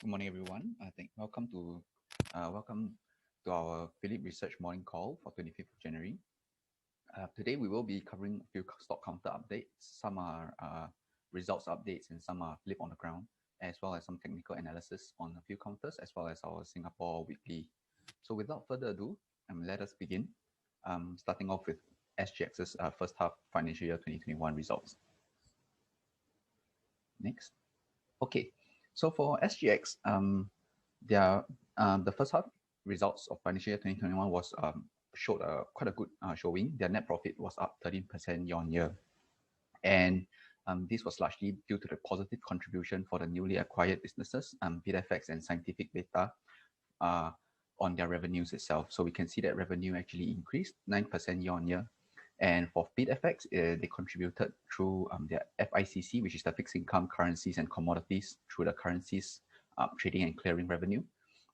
Good morning, everyone. Welcome to our Phillip Research morning call for 25th of January. Today we will be covering a few stock counter updates. Some are results updates and some are flip on the ground, as well as some technical analysis on a few counters, as well as our Singapore weekly. So without further ado, let us begin. Starting off with SGX's first half financial year 2021 results. Next. Okay. So for SGX, the first half results of financial year 2021 was showed quite a good showing. Their net profit was up 13% year-on-year, and this was largely due to the positive contribution for the newly acquired businesses, BidFX and Scientific Beta, on their revenues itself. So we can see that revenue actually increased 9% year-on-year. And for BidFX, they contributed through their FICC, which is the fixed income, currencies, and commodities, through the currencies trading and clearing revenue.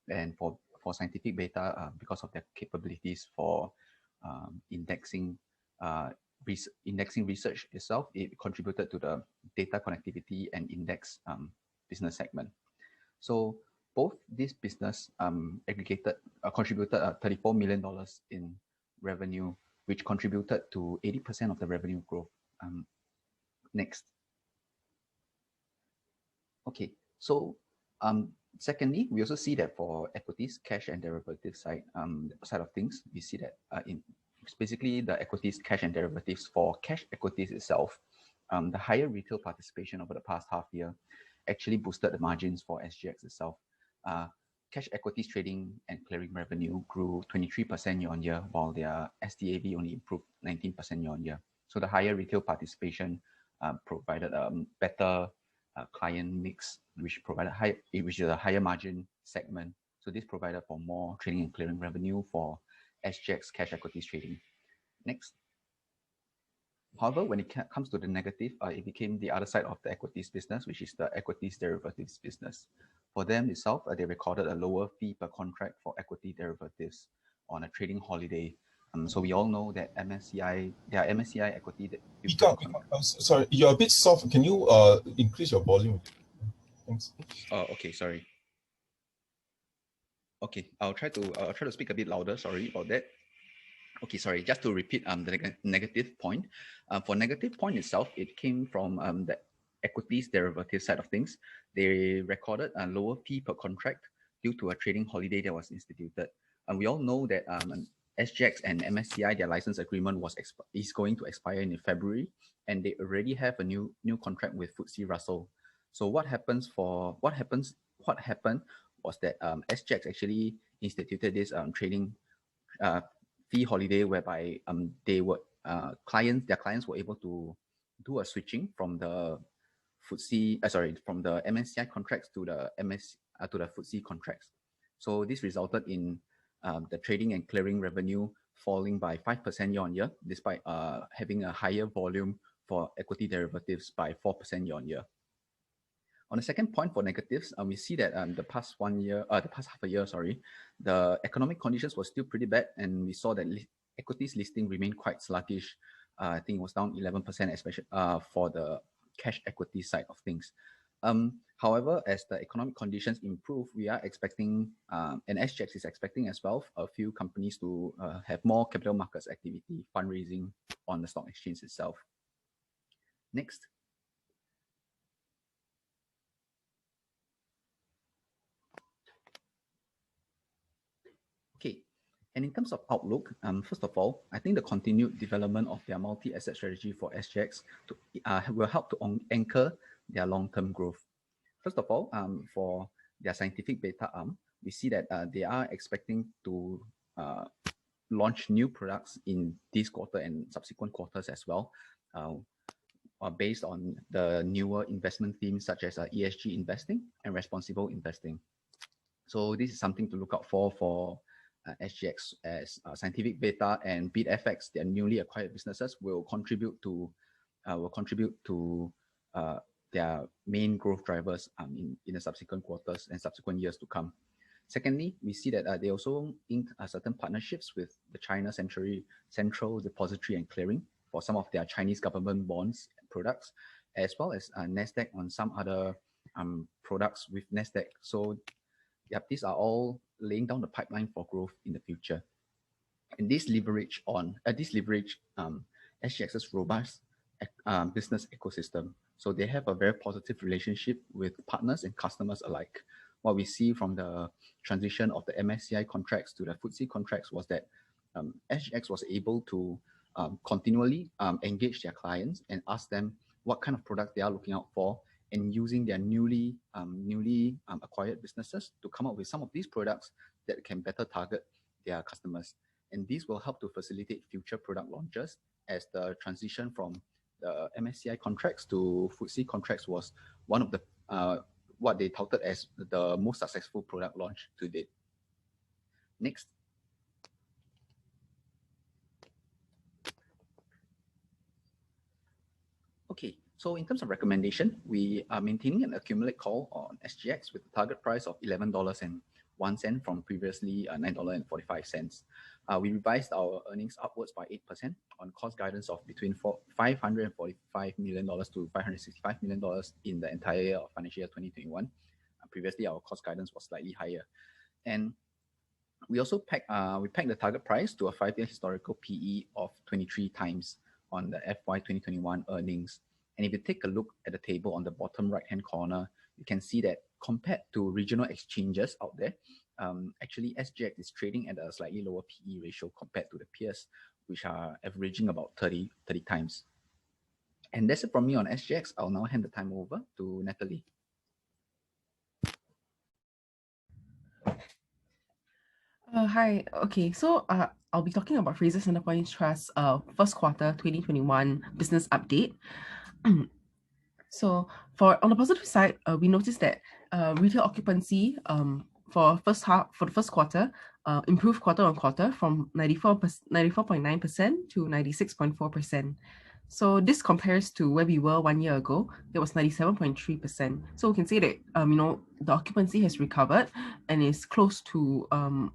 And for Scientific Beta, because of their capabilities for indexing research itself, it contributed to the data connectivity and index business segment. So both these business contributed $34 million in revenue, which contributed to 80% of the revenue growth. Next. Okay, so secondly, we also see that for equities, cash and derivatives side of things, we see that it's basically the equities, cash and derivatives. For cash equities itself, the higher retail participation over the past half year actually boosted the margins for SGX itself. Cash equities trading and clearing revenue grew 23% year-on-year, while their SDAV only improved 19% year-on-year. So the higher retail participation provided a better client mix, which is a higher margin segment. So this provided for more trading and clearing revenue for SGX cash equities trading. Next. However, when it comes to the negative, it became the other side of the equities business, which is the equities derivatives business. For them itself, they recorded a lower fee per contract for equity derivatives on a trading holiday. So we all know that MSCI equity. Sorry, you're a bit soft. Can you increase your volume? Thanks. Okay, sorry. Okay, I'll try to speak a bit louder. Sorry about that. Okay, sorry, just to repeat the negative point. For negative point itself, it came from the equities derivative side of things. They recorded a lower fee per contract due to a trading holiday that was instituted. And we all know that SGX and MSCI, their license agreement is going to expire in February, and they already have a new contract with FTSE Russell. So what happened was that SGX actually instituted this trading fee holiday, whereby their clients were able to do a switching from the from the MSCI contracts to the FTSE contracts. So this resulted in the trading and clearing revenue falling by 5% year-on-year, despite having a higher volume for equity derivatives by 4% year-on-year. On the second point for negatives, we see that the past half a year, the economic conditions were still pretty bad, and we saw that equities listing remained quite sluggish. I think it was down 11%, especially for the cash equity side of things. However, as the economic conditions improve, we are expecting, and SGX is expecting as well, a few companies to have more capital markets activity, fundraising on the stock exchange itself. Next. Okay, and in terms of outlook, first of all, I think the continued development of their multi-asset strategy for SGX will help to anchor their long-term growth. First of all, for their Scientific Beta arm, we see that they are expecting to launch new products in this quarter and subsequent quarters as well, based on the newer investment themes such as ESG investing and responsible investing. So this is something to look out for SGX, as Scientific Beta and BidFX, their newly acquired businesses, will contribute to their main growth drivers in the subsequent quarters and subsequent years to come. Secondly, we see that they also inked certain partnerships with the China Central Depository and Clearing for some of their Chinese government bonds products, as well as NASDAQ on some other products with Nasdaq. So, yep, these are all laying down the pipeline for growth in the future. And this leverage SGX's robust business ecosystem. So they have a very positive relationship with partners and customers alike. What we see from the transition of the MSCI contracts to the FTSE contracts was that SGX was able to continually engage their clients and ask them what kind of product they are looking out for, and using their newly acquired businesses to come up with some of these products that can better target their customers. And these will help to facilitate future product launches, as the transition from the MSCI contracts to FTSE contracts was one of the what they touted as the most successful product launch to date. Next. Okay, so in terms of recommendation, we are maintaining an accumulate call on SGX with a target price of $11.01 from previously $9.45. We revised our earnings upwards by 8% on cost guidance of between $545 million to $565 million in the entire year of financial year 2021. Previously, our cost guidance was slightly higher. And we also pegged the target price to a 5-year historical PE of 23 times on the FY 2021 earnings. And if you take a look at the table on the bottom right-hand corner, you can see that compared to regional exchanges out there, actually SGX is trading at a slightly lower PE ratio compared to the peers, which are averaging about 30 times. And that's it from me on SGX. I'll now hand the time over to Natalie. Hi. Okay, so I'll be talking about Frasers Centrepoint Trust first quarter 2021 business update. So on the positive side, we noticed that retail occupancy for the first quarter improved quarter on quarter from 94.9% to 96.4%. So this compares to where we were 1 year ago. It was 97.3%. So we can say that the occupancy has recovered and is close to where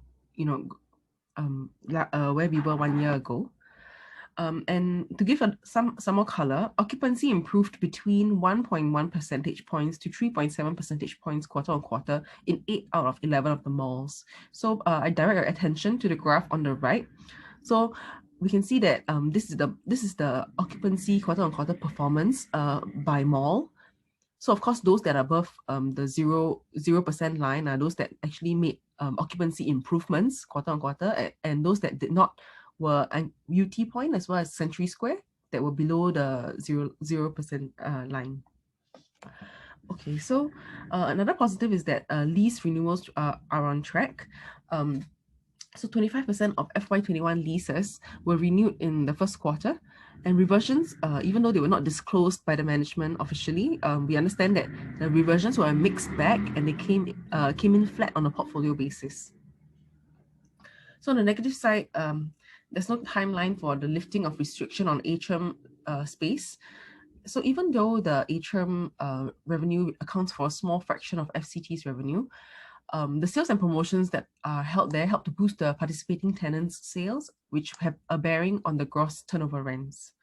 we were 1 year ago. And to give some more color, occupancy improved between 1.1 percentage points to 3.7 percentage points quarter on quarter in 8 out of 11 of the malls. So I direct your attention to the graph on the right. So we can see that this is the occupancy quarter on quarter performance by mall. So of course, those that are above the 0% line are those that actually made occupancy improvements quarter on quarter, and those that did not were UT Point as well as Century Square that were below the 0% line. Okay, so another positive is that lease renewals are on track. So 25% of FY21 leases were renewed in the first quarter, and reversions, even though they were not disclosed by the management officially, we understand that the reversions were a mixed bag and they came in flat on a portfolio basis. So on the negative side, there's no timeline for the lifting of restriction on atrium space. So even though the atrium revenue accounts for a small fraction of FCT's revenue, the sales and promotions that are held there help to boost the participating tenants' sales, which have a bearing on the gross turnover rents.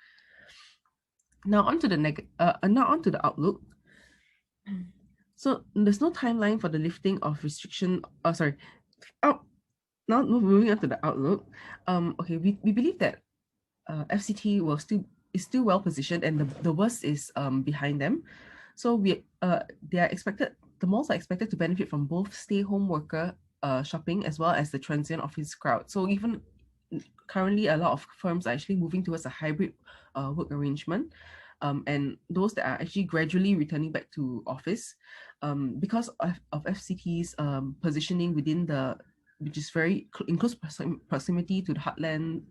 Now onto the outlook. So there's no timeline for the lifting of restriction. Now moving on to the outlook. Okay, we believe that FCT is still well positioned, and the worst is behind them. So the malls are expected to benefit from both stay-home worker shopping as well as the transient office crowd. So even currently, a lot of firms are actually moving towards a hybrid work arrangement, and those that are actually gradually returning back to office because of FCT's positioning within which is very in close proximity to the heartland,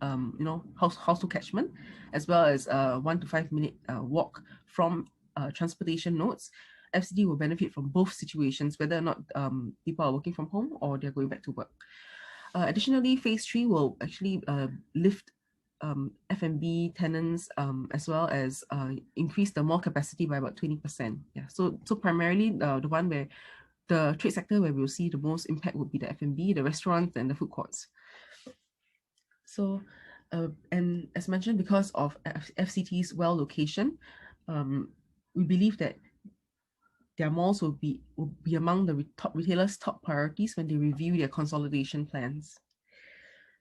household catchment, as well as 1 to 5 minute walk from transportation nodes. FCT will benefit from both situations, whether or not people are working from home or they're going back to work. Additionally, phase 3 will actually lift F&B tenants as well as increase the mall capacity by about 20%. Yeah, so primarily the one where the trade sector where we'll see the most impact would be the F&B, the restaurants, and the food courts. So, and as mentioned, because of FCT's well location, we believe that their malls will be among the top retailers' top priorities when they review their consolidation plans.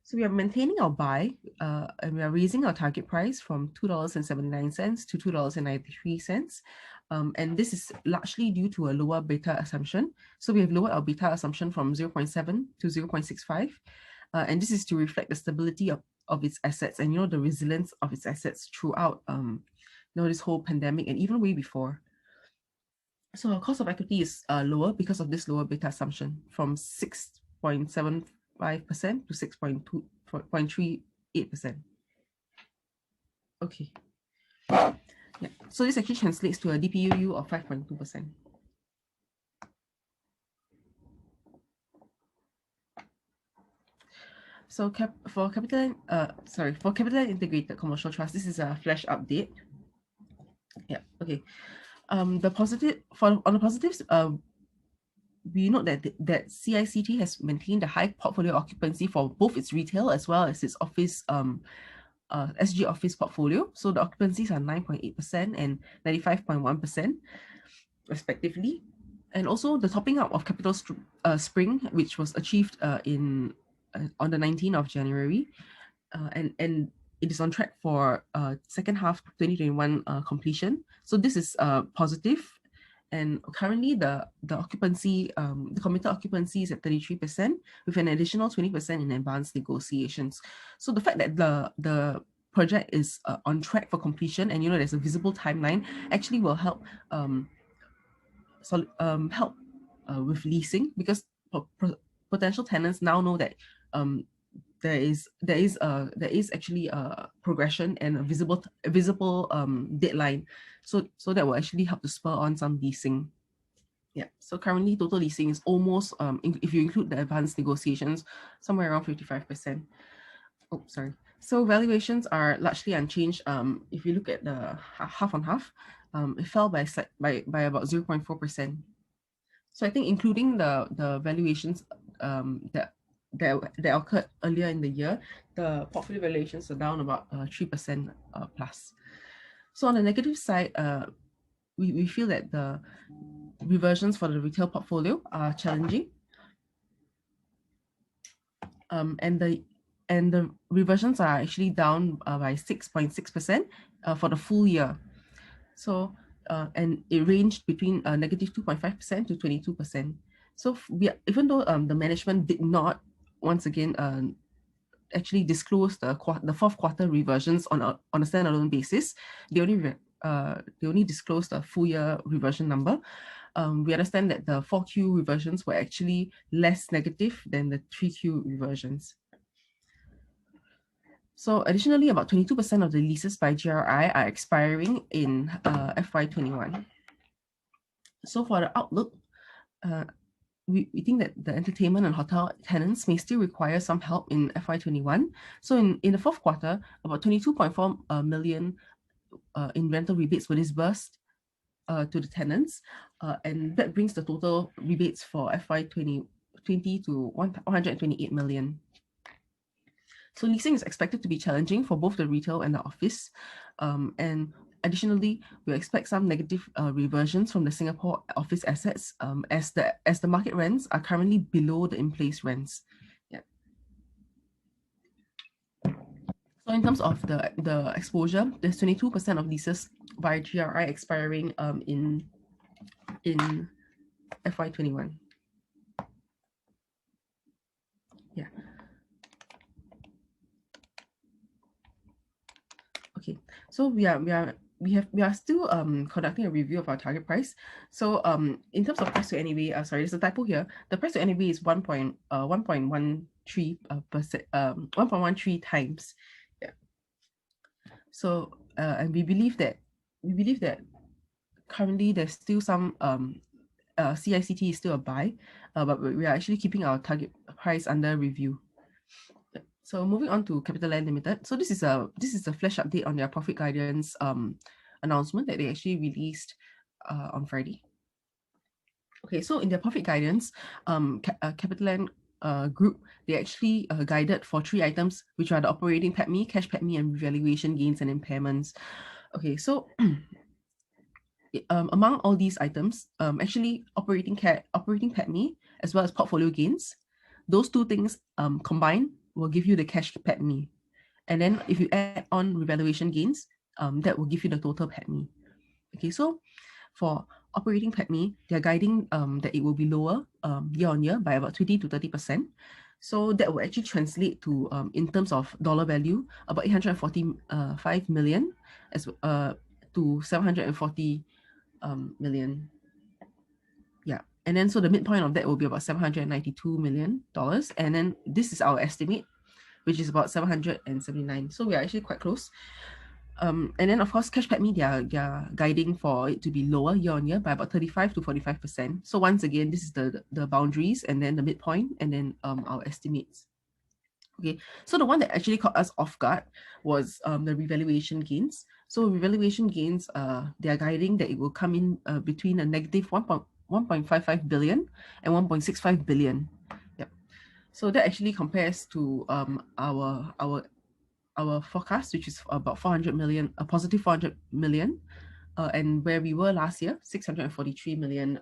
So we are maintaining our buy, and we are raising our target price from $2.79 to $2.93. And this is largely due to a lower beta assumption. So we have lowered our beta assumption from 0.7 to 0.65. And this is to reflect the stability of its assets and, the resilience of its assets throughout, this whole pandemic and even way before. So our cost of equity is lower because of this lower beta assumption from 6.75% to 6.38%. Okay. Yeah. So this actually translates to a DPU of 5.2%. So for CapitaLand Integrated Commercial Trust, this is a flash update. Yeah. Okay. On the positives, we note that CICT has maintained a high portfolio occupancy for both its retail as well as its office SG office portfolio. So the occupancies are 9.8% and 95.1% respectively. And also the topping up of Capital Spring, which was achieved on the 19th of January, and it is on track for second half 2021 completion. So this is positive. And currently the occupancy, the committed occupancy is at 33% with an additional 20% in advanced negotiations. So the fact that the project is on track for completion and there's a visible timeline actually will help with leasing, because potential tenants now know that there is actually a progression and a visible deadline, so that will actually help to spur on some leasing. Yeah, so currently total leasing is almost, if you include the advanced negotiations, somewhere around 55%. Oh, sorry. So valuations are largely unchanged. If you look at the half on half, it fell by about 0.4%. So I think including the valuations that occurred earlier in the year, the portfolio valuations are down about 3% plus. So on the negative side, we feel that the reversions for the retail portfolio are challenging, and the reversions are actually down by 6.6% for the full year. So and it ranged between negative 2.5% to 22%. So even though the management did not once again actually disclose the fourth quarter reversions on a standalone basis, they only disclosed the full year reversion number. We understand that the 4Q reversions were actually less negative than the 3Q reversions. So additionally, about 22% of the leases by GRI are expiring in FY21. So for the outlook, we think that the entertainment and hotel tenants may still require some help in FY21. So in the fourth quarter, about 22.4 million in rental rebates were disbursed to the tenants, and that brings the total rebates for FY20 to 128 million. So leasing is expected to be challenging for both the retail and the office, and additionally, we expect some negative reversions from the Singapore office assets, as the market rents are currently below the in-place rents. Yeah. So in terms of the exposure, there's 22% of leases by GRI expiring in FY21. Yeah. Okay. So we are still conducting a review of our target price. So in terms of price to NAV, sorry, there's a typo here. The price to NAV is 1.13 times. Yeah. So and we believe that currently there's still some CICT is still a buy, but we are actually keeping our target price under review. So moving on to CapitaLand Limited. So this is a flash update on their profit guidance announcement that they actually released on Friday. Okay, so in their profit guidance, CapitaLand Group, they actually guided for 3 items, which are the operating PATMI, cash PATMI, and revaluation gains and impairments. Okay, so among all these items, actually operating PATMI as well as portfolio gains, those two things combined will give you the cash PATMI. And then if you add on revaluation gains, that will give you the total PATMI. Okay, so for operating PATMI, they're guiding that it will be lower year on year by about 20 to 30%. So that will actually translate to, in terms of dollar value, about 845 million as to 740 million. Yeah, and then so the midpoint of that will be about $792 million. And then this is our estimate, which is about 779. So we are actually quite close. And then of course, cash PATMI, they are guiding for it to be lower year on year by about 35 to 45%. So once again, this is the boundaries and then the midpoint and then our estimates. Okay, so the one that actually caught us off guard was the revaluation gains. So revaluation gains, they are guiding that it will come in between a negative 1.55 billion and 1.65 billion. Yep. So that actually compares to our forecast, which is about 400 million, a positive 400 million, and where we were last year, $643 million.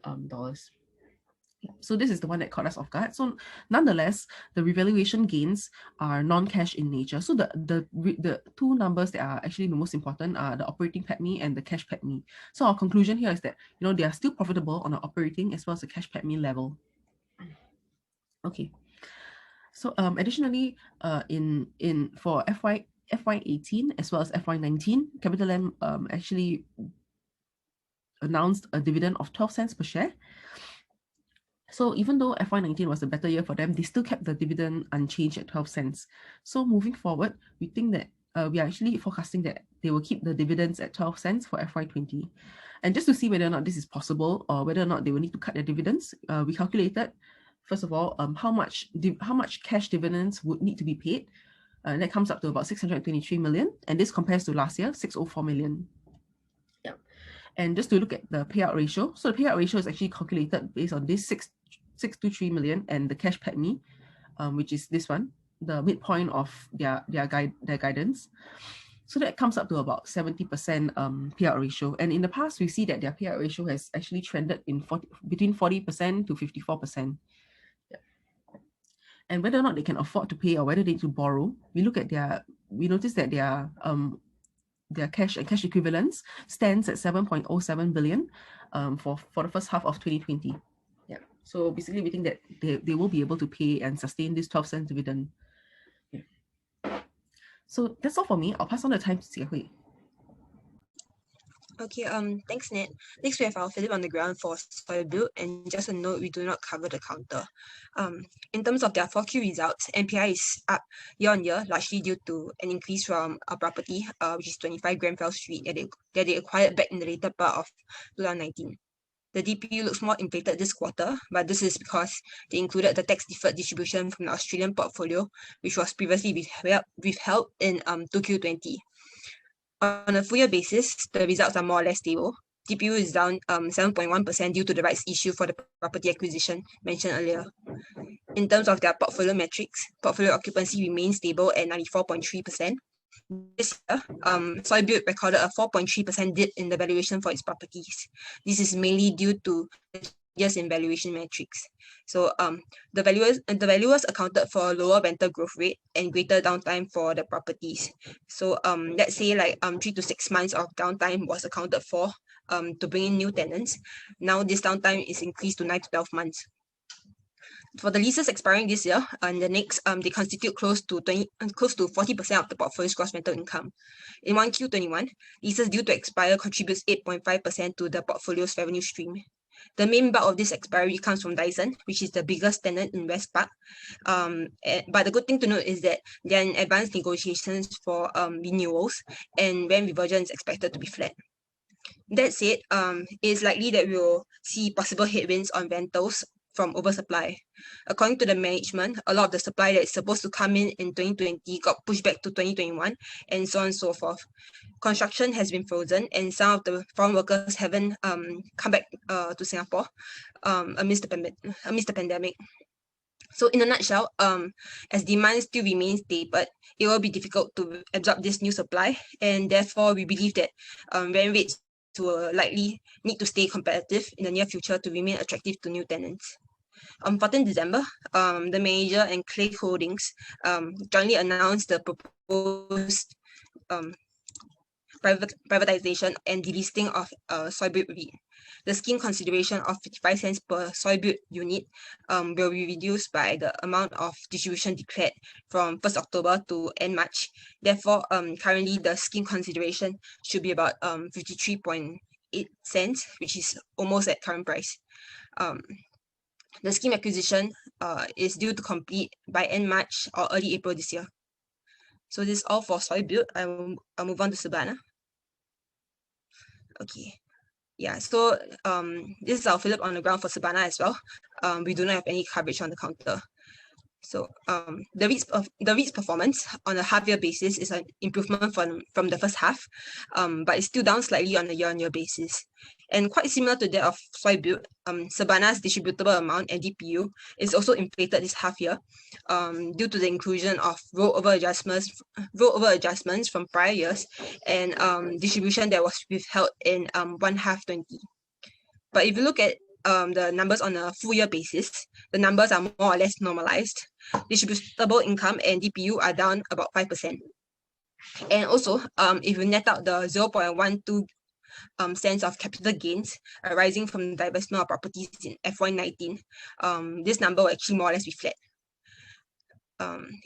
So this is the one that caught us off guard. So nonetheless, the revaluation gains are non-cash in nature. So the two numbers that are actually the most important are the operating PATMI and the cash PATMI. So our conclusion here is that, you know, they are still profitable on an operating as well as a cash PATMI level. Okay. So additionally, for FY18 as well as FY19, CapitaLand actually announced a dividend of 12 cents per share. So even though FY19 was a better year for them, they still kept the dividend unchanged at 12 cents. So moving forward, we think that we are actually forecasting that they will keep the dividends at 12 cents for FY20. And just to see whether or not this is possible or whether or not they will need to cut their dividends, we calculated, first of all, how much cash dividends would need to be paid. And that comes up to about 623 million. And this compares to last year, 604 million. Yeah. And just to look at the payout ratio. So the payout ratio is actually calculated based on this 623 million and the cash PATMI, which is this one, the midpoint of their guidance. So that comes up to about 70% payout ratio. And in the past, we see that their payout ratio has actually trended in between 40% to 54%. Yeah. And whether or not they can afford to pay or whether they need to borrow, we notice that their cash and cash equivalents stands at 7.07 billion for the first half of 2020. Yeah. So basically, we think that they will be able to pay and sustain this 12 cent dividend. Yeah. So that's all for me. I'll pass on the time to Jie Hui. Okay, thanks, Ned. Next, we have our Phillip on the ground for soil build, and just a note, we do not cover the counter. In terms of their 4Q results, NPI is up year on year, largely due to an increase from a property, which is 25 Grenfell Street, that they acquired back in the later part of 2019. The DPU looks more inflated this quarter, but this is because they included the tax-deferred distribution from the Australian portfolio, which was previously withheld in 2Q20. On a full-year basis, the results are more or less stable. DPU is down 7.1% due to the rights issue for the property acquisition mentioned earlier. In terms of their portfolio metrics, portfolio occupancy remains stable at 94.3%. This year, Soil Build recorded a 4.3% dip in the valuation for its properties. This is mainly due to changes in valuation metrics. So the valuers accounted for a lower rental growth rate and greater downtime for the properties. So let's say like 3 to 6 months of downtime was accounted for to bring in new tenants. Now this downtime is increased to 9 to 12 months. For the leases expiring this year and the next, they constitute close to 40% of the portfolio's gross rental income. In 1Q21, leases due to expire contributes 8.5% to the portfolio's revenue stream. The main bulk of this expiry comes from Dyson, which is the biggest tenant in West Park. But the good thing to note is that they are in advanced negotiations for renewals, and rent reversion is expected to be flat. That said, it is likely that we will see possible headwinds on rentals from oversupply. According to the management, a lot of the supply that is supposed to come in 2020 got pushed back to 2021, and so on and so forth. Construction has been frozen, and some of the foreign workers haven't come back to Singapore amidst the pandemic. So in a nutshell, as demand still remains tapered, it will be difficult to absorb this new supply, and therefore we believe that rent rates will likely need to stay competitive in the near future to remain attractive to new tenants. On 14 December, the manager and Clay Holdings jointly announced the proposed privatization and delisting of Soybuild REIT. The scheme consideration of 55 cents per Soybuild unit will be reduced by the amount of distribution declared from 1st October to end March. Therefore, currently the scheme consideration should be about 53.8 cents, which is almost at current price. The scheme acquisition is due to complete by end March or early April this year. So this is all for Soybuild. I'll move on to Surbana. Okay. Yeah, so this is our Phillip on the ground for Surbana as well. We do not have any coverage on the counter. So the REIT's performance on a half-year basis is an improvement from the first half, but it's still down slightly on a year-on-year basis. And quite similar to that of Soybuild, Surbana's distributable amount and DPU is also inflated this half year due to the inclusion of rollover adjustments from prior years and distribution that was withheld in 1H 20. But if you look at the numbers on a full year basis, the numbers are more or less normalized. Distributable income and DPU are down about 5%. And also, if you net out the 0.12 cents of capital gains arising from the divestment of properties in FY19, this number will actually more or less be flat.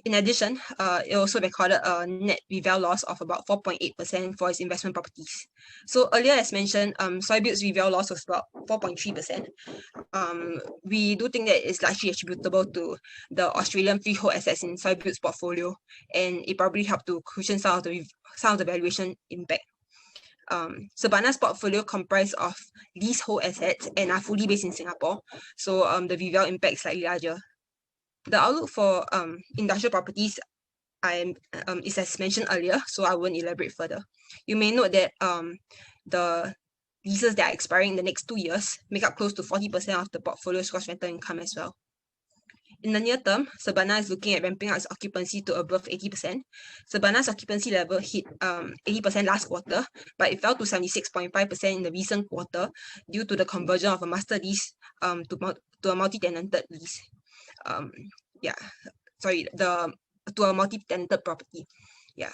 In addition, it also recorded a net reval loss of about 4.8% for its investment properties. So earlier, as mentioned, Soybuild's reval loss was about 4.3%. We do think that it's largely attributable to the Australian freehold assets in Soybuild's portfolio, and it probably helped to cushion some of the valuation impact. Surbana's portfolio comprised of leasehold assets and are fully based in Singapore, so the reval impact is slightly larger. The outlook for industrial properties is as mentioned earlier, so I won't elaborate further. You may note that the leases that are expiring in the next 2 years make up close to 40% of the portfolio's gross rental income as well. In the near term, Surbana is looking at ramping up its occupancy to above 80%. Surbana's occupancy level hit 80% last quarter, but it fell to 76.5% in the recent quarter due to the conversion of a master lease to a multi-tenanted lease. To a multi-tenanted property. Yeah.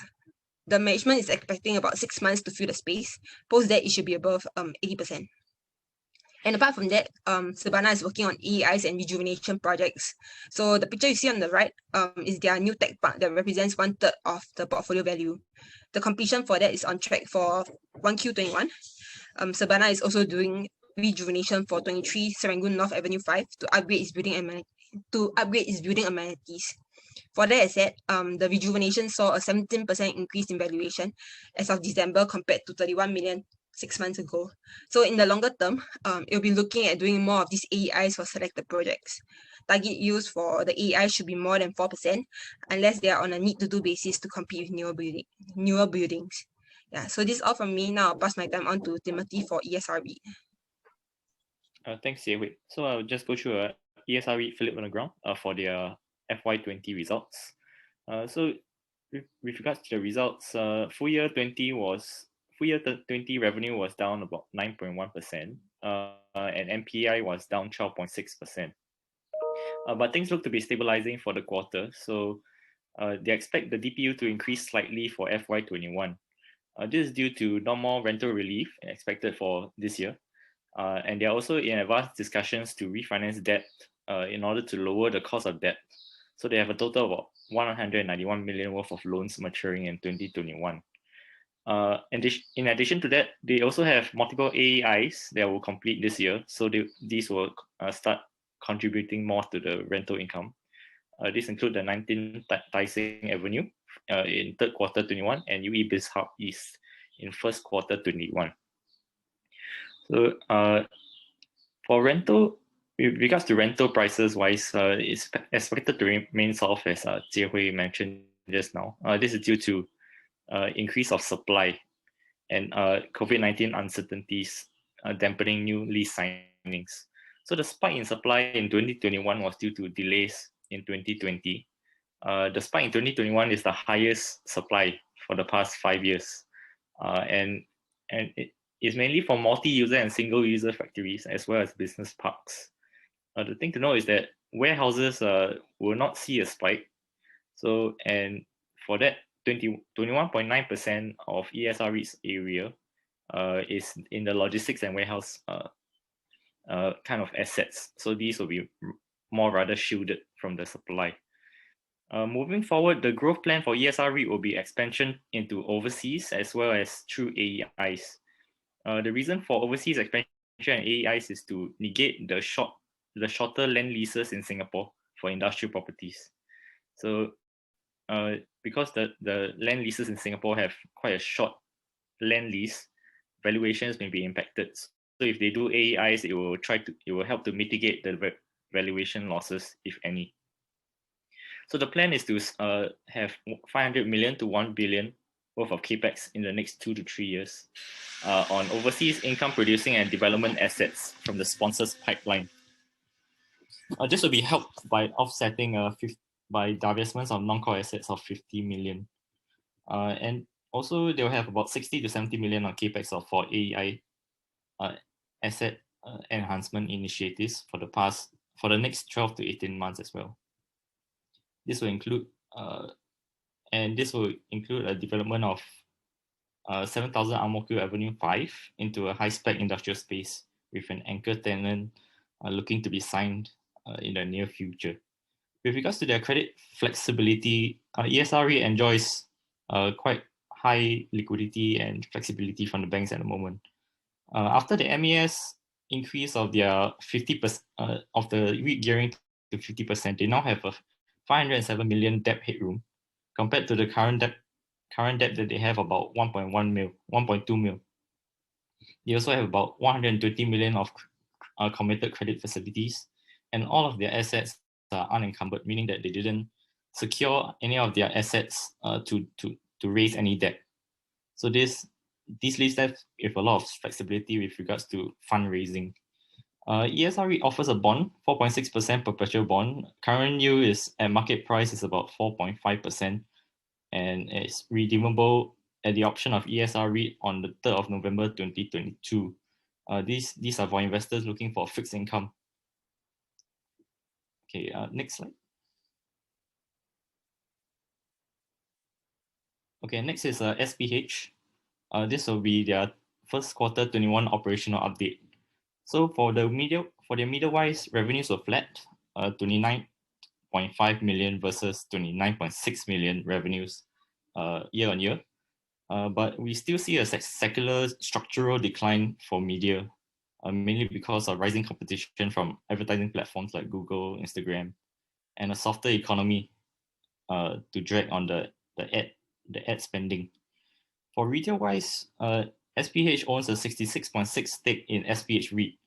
The management is expecting about 6 months to fill the space. Post that, it should be above 80%. And apart from that, Surbana is working on AEIs and rejuvenation projects. So the picture you see on the right is their new tech park that represents 1/3 of the portfolio value. The completion for that is on track for 1Q21. Surbana is also doing rejuvenation for 23 Serangoon North Avenue 5 to upgrade its building amenities. For that asset, the rejuvenation saw a 17% increase in valuation as of December compared to 31 million 6 months ago. So in the longer term, it'll be looking at doing more of these AEIs for selected projects. Target use for the AEI should be more than 4%, unless they are on a need-to-do basis to compete with newer buildings. Yeah, so this is all from me. Now I'll pass my time on to Timothy for ESR-REIT. Thanks, Yewei. So I'll just go through ESR-REIT Phillip on the ground for their FY20 results. So with regards to the results, full year 20 revenue was down about 9.1%, and MPI was down 12.6%. But things look to be stabilizing for the quarter, so they expect the DPU to increase slightly for FY21. This is due to no more rental relief expected for this year, and they are also in advanced discussions to refinance debt in order to lower the cost of debt. So they have a total of about 191 million worth of loans maturing in 2021. In addition to that, they also have multiple AEIs that will complete this year, so these will start contributing more to the rental income. These include the 19 Tai Seng Avenue in 3rd quarter 21 and UE Biz Hub East in 1st quarter 21. So for rental, with regards to rental prices wise, it's expected to remain soft, as Jie Hui mentioned just now. This is due to increase of supply and COVID-19 uncertainties dampening new lease signings. So the spike in supply in 2021 was due to delays in 2020. The spike in 2021 is the highest supply for the past 5 years, and is mainly for multi-user and single-user factories as well as business parks. The thing to know is that warehouses will not see a spike. So, and for that, 21.9% of ESR-REIT's area is in the logistics and warehouse kind of assets. So these will be more rather shielded from the supply. Moving forward, the growth plan for ESR-REIT will be expansion into overseas as well as through AEIs. The reason for overseas expansion and AEIs is to negate the shorter land leases in Singapore for industrial properties. So because the land leases in Singapore have quite a short land lease, valuations may be impacted. So if they do AEIs, it will help to mitigate the valuation losses, if any. So the plan is to have 500 million to 1 billion worth of capex in the next 2 to 3 years on overseas income producing and development assets from the sponsors pipeline. This will be helped by offsetting by divestments of non-core assets of 50 million. And also they'll have about 60 to 70 million on capex for AEI asset enhancement initiatives for the next 12 to 18 months as well. This will include a development of 7,000 Ang Mo Kio Avenue 5 into a high-spec industrial space with an anchor tenant looking to be signed in the near future. With regards to their credit flexibility, ESR-REIT enjoys quite high liquidity and flexibility from the banks at the moment. After the MAS increase of their 50% of the REIT gearing to 50%, they now have a 507 million debt headroom compared to the current debt that they have about 1.2 mil. They also have about 120 million of committed credit facilities, and all of their assets are unencumbered, meaning that they didn't secure any of their assets to raise any debt. So this leaves them with a lot of flexibility with regards to fundraising. ESR-REIT offers a bond, 4.6% perpetual bond. Current yield is at market price is about 4.5%, and it's redeemable at the option of ESR-REIT on the 3rd of November 2022. These are for investors looking for fixed income. Okay, next slide. Okay, next is SPH. This will be their first quarter 21 operational update. So for their media-wise, revenues were flat, 29.5 million versus 29.6 million revenues year on year. But we still see a secular structural decline for media, mainly because of rising competition from advertising platforms like Google, Instagram, and a softer economy to drag on the ad spending. For retail-wise, SPH owns a 66.6% stake in SPH REIT.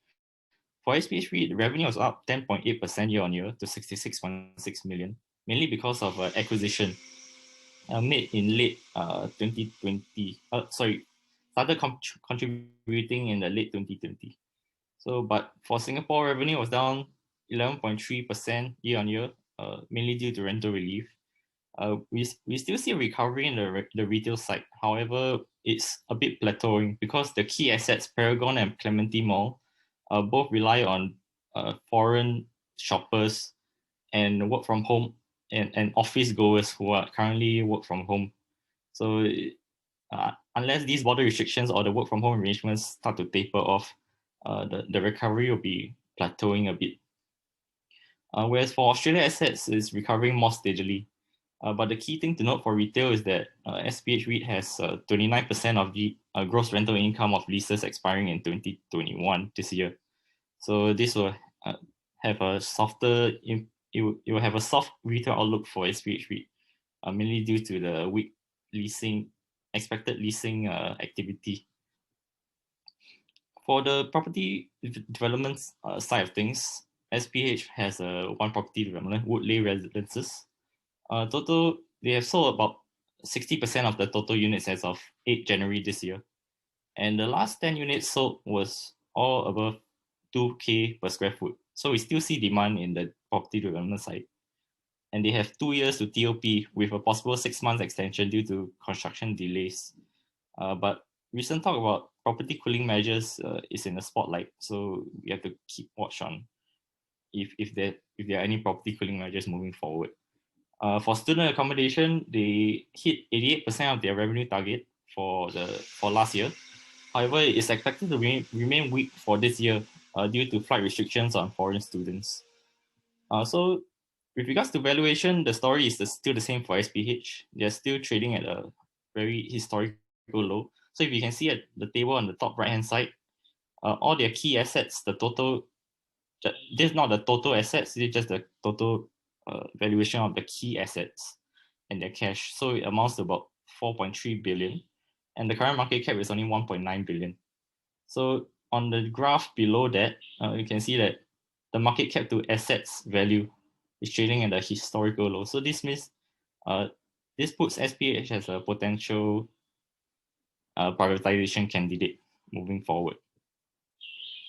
For SPH REIT, the revenue was up 10.8% year on year to 66.6 million, mainly because of acquisition made in late 2020. Started contributing in the late 2020. So, but for Singapore, revenue was down 11.3% year on year, mainly due to rental relief. We still see a recovery in the retail side. However, it's a bit plateauing because the key assets, Paragon and Clementi Mall, both rely on foreign shoppers and work from home and office goers who are currently work from home. So unless these border restrictions or the work from home arrangements start to taper off, the recovery will be plateauing a bit. Whereas for Australia assets, is recovering more steadily. But the key thing to note for retail is that SPH REIT has 29% of the gross rental income of leases expiring in 2021 this year. So this will have a softer, it will have a soft retail outlook for SPH REIT, mainly due to the weak expected leasing activity. For the property development side of things, SPH has one property development, Woodleigh Residences. They have sold about 60% of the total units as of 8 January this year. And the last 10 units sold was all above 2K per square foot. So we still see demand in the property development side. And they have 2 years to TOP with a possible 6 months extension due to construction delays. But recent talk about property cooling measures is in the spotlight, so we have to keep watch on if there are any property cooling measures moving forward. For student accommodation, they hit 88% of their revenue target for last year. However, it's expected to remain weak for this year due to flight restrictions on foreign students. So with regards to valuation, the story is still the same for SPH. They're still trading at a very historical low. So if you can see at the table on the top right-hand side, all their key assets, the total, this is not the total assets, it's just the total valuation of the key assets and their cash. So it amounts to about 4.3 billion. And the current market cap is only 1.9 billion. So on the graph below that, you can see that the market cap to assets value is trading at a historical low. So this means this puts SPH as a potential privatization candidate moving forward.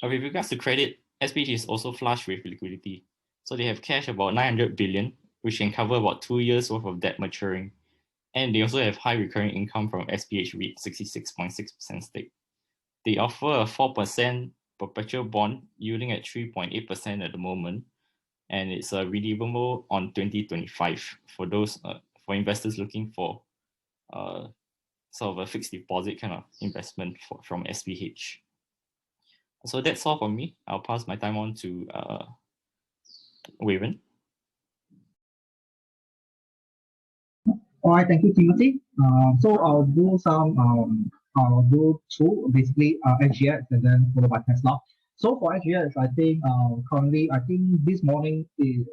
With regards to credit, SPH is also flush with liquidity. So they have cash about 900 billion, which can cover about 2 years worth of debt maturing. And they also have high recurring income from SPH REIT, 66.6% stake. They offer a 4% perpetual bond yielding at 3.8% at the moment, and it's redeemable on 2025 for those for investors looking for sort of a fixed deposit kind of investment from SPH. So that's all from me. I'll pass my time on to Wavin. All right, thank you, Timothy. So I'll do I'll do two, basically SGX and then followed by Tesla. So for SGX, I think currently, I think this morning is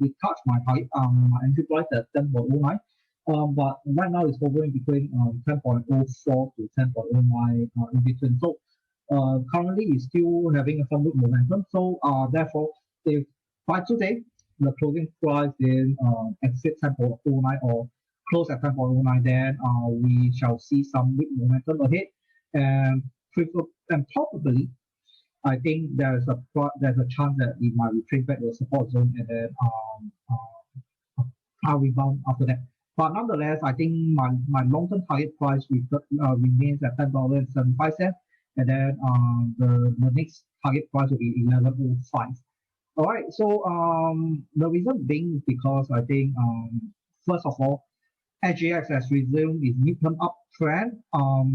it touched my target, my entry price at 10.09. But right now it's hovering between 10.04 to 10.09 in between. So currently it's still having some good momentum. So therefore, if by today the closing price in exit 10.09 or close at 10.09, then we shall see some big momentum ahead, and probably I think there's a chance that it might retrace back to the support zone and then I'll rebound after that. But nonetheless, I think my long-term target price remains at $10.75, and then the next target price will be 11.05. All right, so the reason being is because I think first of all, SGX has resumed its midterm uptrend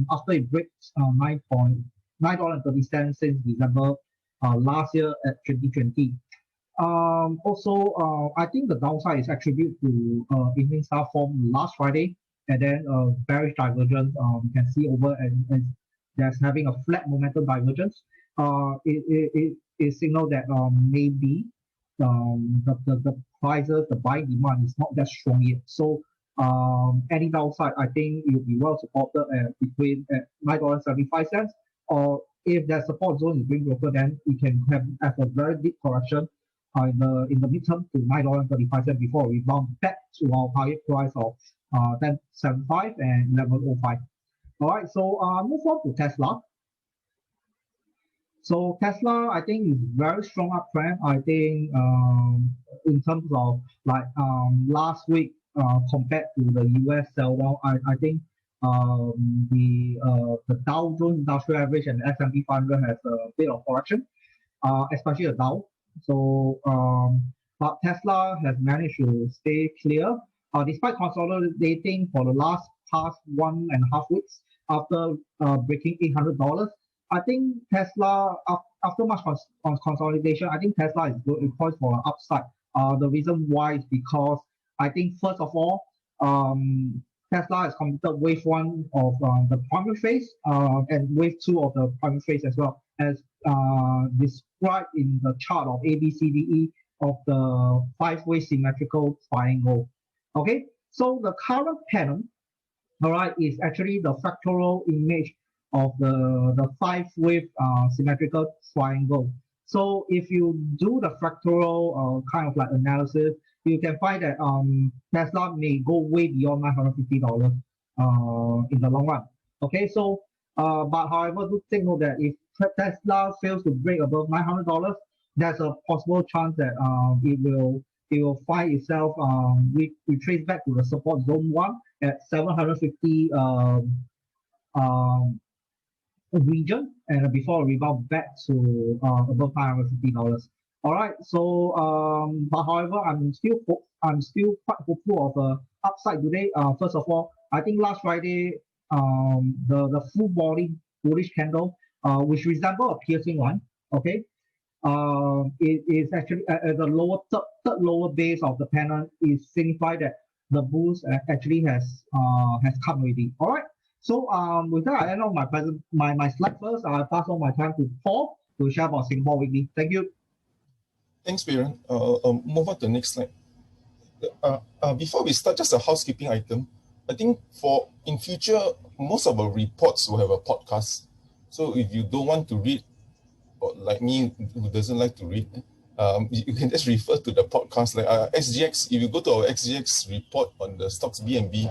after it breaks $9.30 since December last year at 2020. Also, I think the downside is attributed to evening star form last Friday, and then bearish divergence. You can see over and there's having a flat momentum divergence. It signals that maybe the prices, the buying demand is not that strong yet. So any downside, I think it will be well supported between $9.75, or if that support zone is being broken, then we can have a very deep correction in the midterm to $9.35 before we rebound back to our target price of 10.75 and 11.05. All right, so move on to Tesla. So Tesla, I think, is very strong uptrend. I think in terms of like last week compared to the US sell down, I think the Dow Jones Industrial Average and the S&P 500 has a bit of correction, especially the Dow. So, but Tesla has managed to stay clear despite consolidating for the past 1.5 weeks after breaking $800. I think Tesla, after much consolidation, I think Tesla is poised for an upside. The reason why is because I think, first of all, Tesla has completed wave 1 of the primary phase and wave 2 of the primary phase as well, as described in the chart of ABCDE of the 5-way symmetrical triangle. Okay, so the current pattern, all right, is actually the fractal image of the 5-wave symmetrical triangle. So if you do the fractal kind of like analysis, you can find that Tesla may go way beyond $950 in the long run. Okay, so but however, do take note that if Tesla fails to break above $900, there's a possible chance that it will find itself retrace back to the support zone 1 at 750 region and before a rebound back to above $550. All right. So, but however, I'm still quite hopeful of a upside today. First of all, I think last Friday, the full body bullish candle, which resemble a piercing one. Okay. It is actually at the lower third lower base of the panel is signify that the bulls actually has come already. All right. So with that, I end off my slide first. I'll pass on my time to Paul to share about Singapore Weekly. Thank you. Thanks, Biren. Move on to the next slide. Before we start, just a housekeeping item. I think in future, most of our reports will have a podcast. So if you don't want to read, or like me who doesn't like to read, you can just refer to the podcast. Like SGX, if you go to our SGX report on the stocks BNB,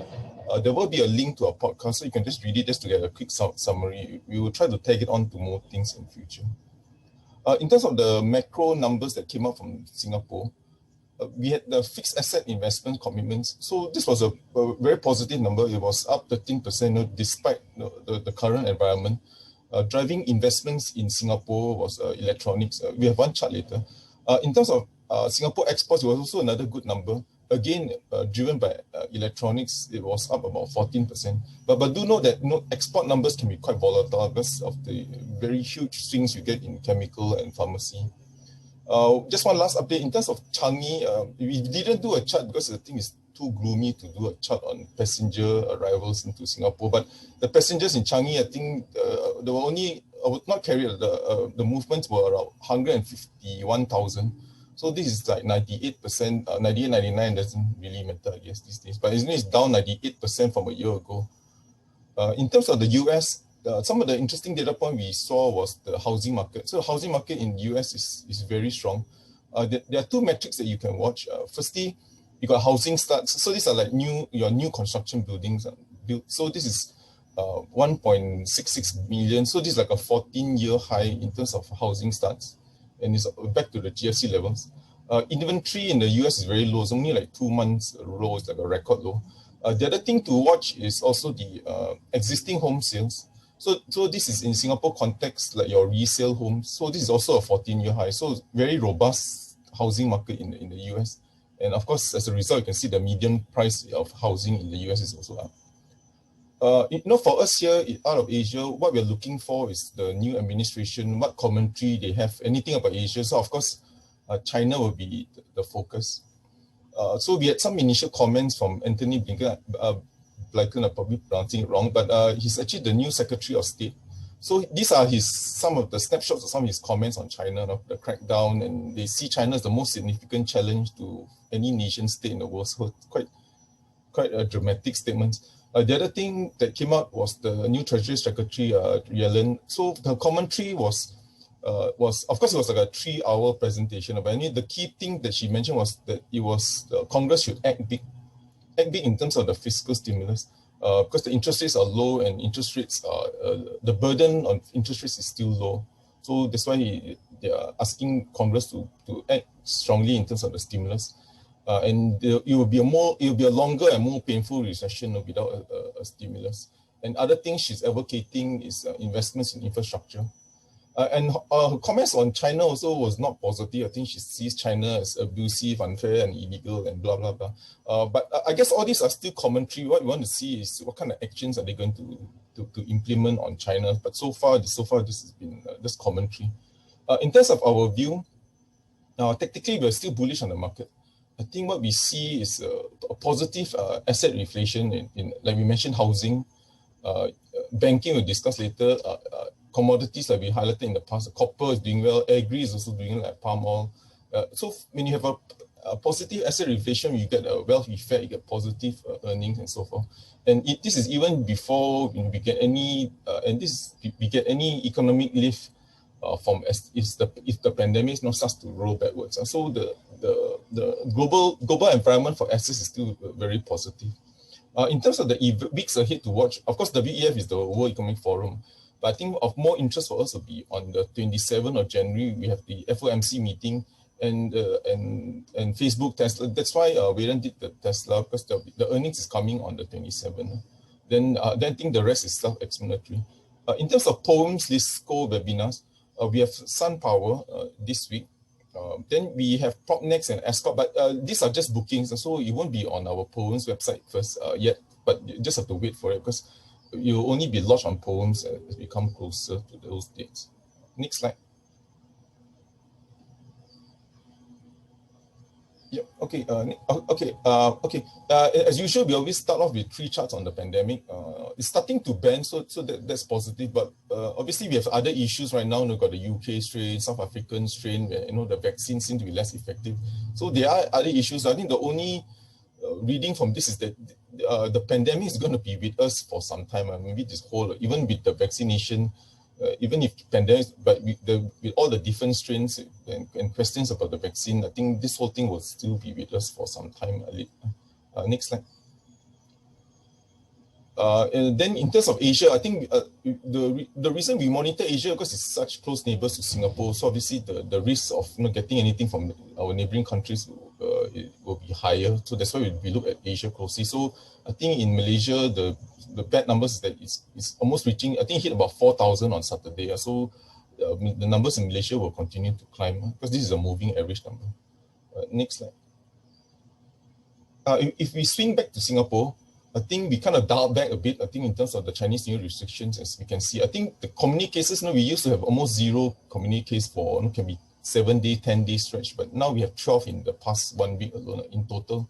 there will be a link to our podcast, so you can just read it just to get a quick summary. We will try to tag it on to more things in future. In terms of the macro numbers that came out from Singapore, we had the fixed asset investment commitments. So this was a very positive number. It was up 13% despite the current environment. Driving investments in Singapore was electronics. We have one chart later. In terms of Singapore exports, it was also another good number. Again, driven by electronics, it was up about 14%. But do note that export numbers can be quite volatile because of the very huge swings you get in chemical and pharmacy. Just one last update in terms of Changi. We didn't do a chart because the thing is too gloomy to do a chart on passenger arrivals into Singapore. But the passengers in Changi, I think there were only, I would not carry the movements were around 151,000. So this is like 98%, 98, 99 doesn't really matter, I guess, these days. But it's down 98% from a year ago. In terms of the US, some of the interesting data point we saw was the housing market. So the housing market in the US is very strong. There are two metrics that you can watch. Firstly, you got housing starts. So these are like your new construction buildings built. So this is 1.66 million. So this is like a 14-year high in terms of housing starts. And it's back to the GFC levels. Inventory in the US is very low. It's only like 2 months low. It's like a record low. The other thing to watch is also the existing home sales. So this is in Singapore context, like your resale homes. So this is also a 14-year high. So very robust housing market in the US. And of course, as a result, you can see the median price of housing in the US is also up. For us here out of Asia, what we're looking for is the new administration, what commentary they have, anything about Asia. So of course, China will be the focus. So we had some initial comments from Anthony Blinken. I'm probably pronouncing it wrong, but he's actually the new Secretary of State. So these are some of the snapshots of some of his comments on China, the crackdown, and they see China as the most significant challenge to any nation state in the world. So quite a dramatic statement. The other thing that came out was the new Treasury Secretary, Yellen. So the commentary was of course, it was like a 3-hour presentation. But the key thing that she mentioned was that Congress should act big in terms of the fiscal stimulus, because the interest rates are low and interest rates are, the burden on interest rates is still low. So that's why they are asking Congress to act strongly in terms of the stimulus. And it will be a longer and more painful recession without a stimulus. And other things she's advocating is investments in infrastructure. And her comments on China also was not positive. I think she sees China as abusive, unfair, and illegal, and blah, blah, blah. But I guess all these are still commentary. What we want to see is what kind of actions are they going to implement on China. But so far this has been just commentary. In terms of our view, technically, we're still bullish on the market. I think what we see is a positive asset inflation in, like we mentioned, housing, banking we'll discuss later, commodities like we highlighted in the past. Copper is doing well, agri is also doing well, like palm oil. So when you have a positive asset inflation, you get a wealth effect, you get positive earnings and so forth. And this is even before we get any, we get any economic lift from if the pandemic now starts to roll backwards. And so the global environment for assets is still very positive. In terms of the weeks ahead to watch, of course, WEF is the World Economic Forum. But I think of more interest for us will be on the 27th of January. We have the FOMC meeting and Facebook, Tesla. That's why Wayland did the Tesla, because the earnings is coming on the 27th. Then I think the rest is self-explanatory. In terms of POEMS Lisco webinars, we have SunPower this week. Then we have PropNext and Escort, but these are just bookings, so it won't be on our POEMS website first yet, but you just have to wait for it because you'll only be launched on POEMS as we come closer to those dates. Next slide. Yeah, okay, as usual, we always start off with 3 charts on the pandemic. It's starting to bend, so that's positive, but obviously we have other issues right now. We've got the UK strain, South African strain, where the vaccine seems to be less effective. So there are other issues. I think the only reading from this is that the pandemic is going to be with us for some time. Maybe this whole, even with the vaccination, even if pandemic, but with all the different strains and questions about the vaccine, I think this whole thing will still be with us for some time. Next slide. And then in terms of Asia, I think the reason we monitor Asia because it's such close neighbors to Singapore. So obviously the risk of getting anything from our neighboring countries will be higher. So that's why we look at Asia closely. So I think in Malaysia, the bad numbers is that it's almost reaching, I think hit about 4,000 on Saturday. So the numbers in Malaysia will continue to climb because this is a moving average number. Next slide. If we swing back to Singapore, I think we kind of dialed back a bit, I think in terms of the Chinese New Year restrictions, as we can see. I think the community cases, we used to have almost 0 community case for, can be 7-day, 10-day stretch, but now we have 12 in the past 1 week alone in total.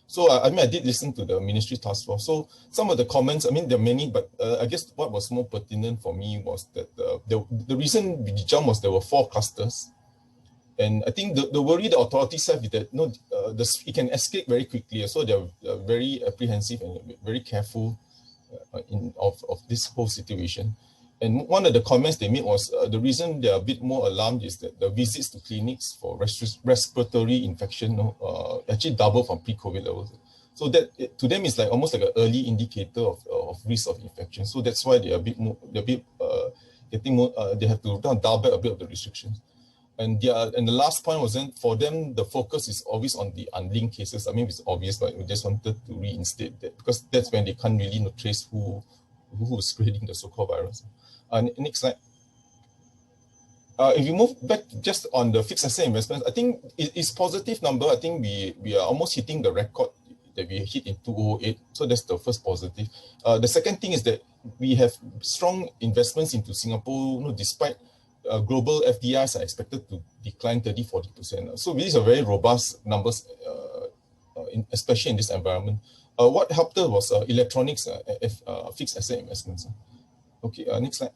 So I did listen to the Ministry Task Force. So some of the comments, there are many, but I guess what was more pertinent for me was that the reason we jumped was there were 4 clusters. And I think the worry the authorities have is that it can escape very quickly. So they're very apprehensive and very careful of this whole situation. And one of the comments they made was the reason they're a bit more alarmed is that the visits to clinics for respiratory infection actually double from pre-COVID levels. So that to them is like almost like an early indicator of risk of infection. So that's why they're a bit more, getting more. They have to dial back a bit of the restrictions. And the last point was then for them, the focus is always on the unlinked cases. It's obvious, but we just wanted to reinstate that because that's when they can't really trace who is spreading the so-called virus. Next slide. If you move back just on the fixed asset investments, I think it's positive number. I think we are almost hitting the record that we hit in 2008. So that's the first positive. The second thing is that we have strong investments into Singapore, despite global FDIs are expected to decline 30-40%. So these are very robust numbers, especially in this environment. What helped us was electronics fixed asset investments. Okay, next slide.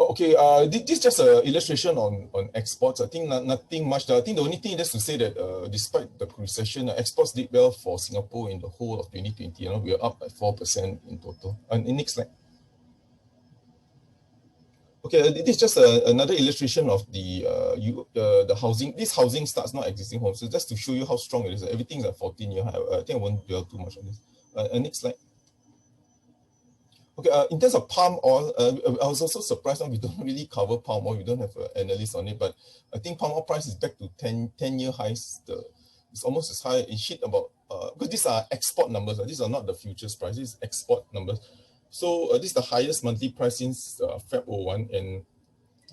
Okay, this is just an illustration on exports. I think nothing much. I think the only thing is to say that despite the recession, exports did well for Singapore in the whole of 2020. We are up by 4% in total. And next slide. Okay, this is just another illustration of the housing. This housing starts not existing homes. So just to show you how strong it is. Everything is at 14-year high. I think I won't dwell too much on this. Next slide. Okay, in terms of palm oil, I was also surprised that we don't really cover palm oil. We don't have an analyst on it, but I think palm oil price is back to 10-year highs. It's almost as high. It hit about, because these are export numbers. These are not the futures price. These are export numbers. So this is the highest monthly price since Feb 01. And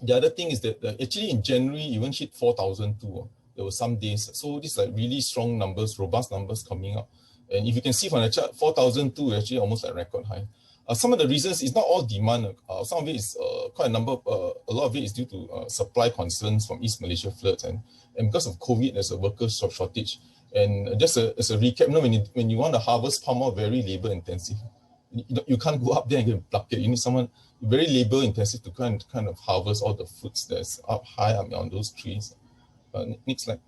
the other thing is that actually in January, even hit 4,002. There were some days. So these are really strong numbers, robust numbers coming up. And if you can see from the chart, 4,002 actually almost at record high. Some of the reasons is not all demand. Some of it is quite a number. A lot of it is due to supply concerns from East Malaysia floods, and because of COVID, there's a worker shortage. And just as a recap, when you want to harvest palm oil, very labor intensive. You can't go up there and get pluck it. You need someone very labor intensive to kind of harvest all the fruits that's up high on those trees. Next slide.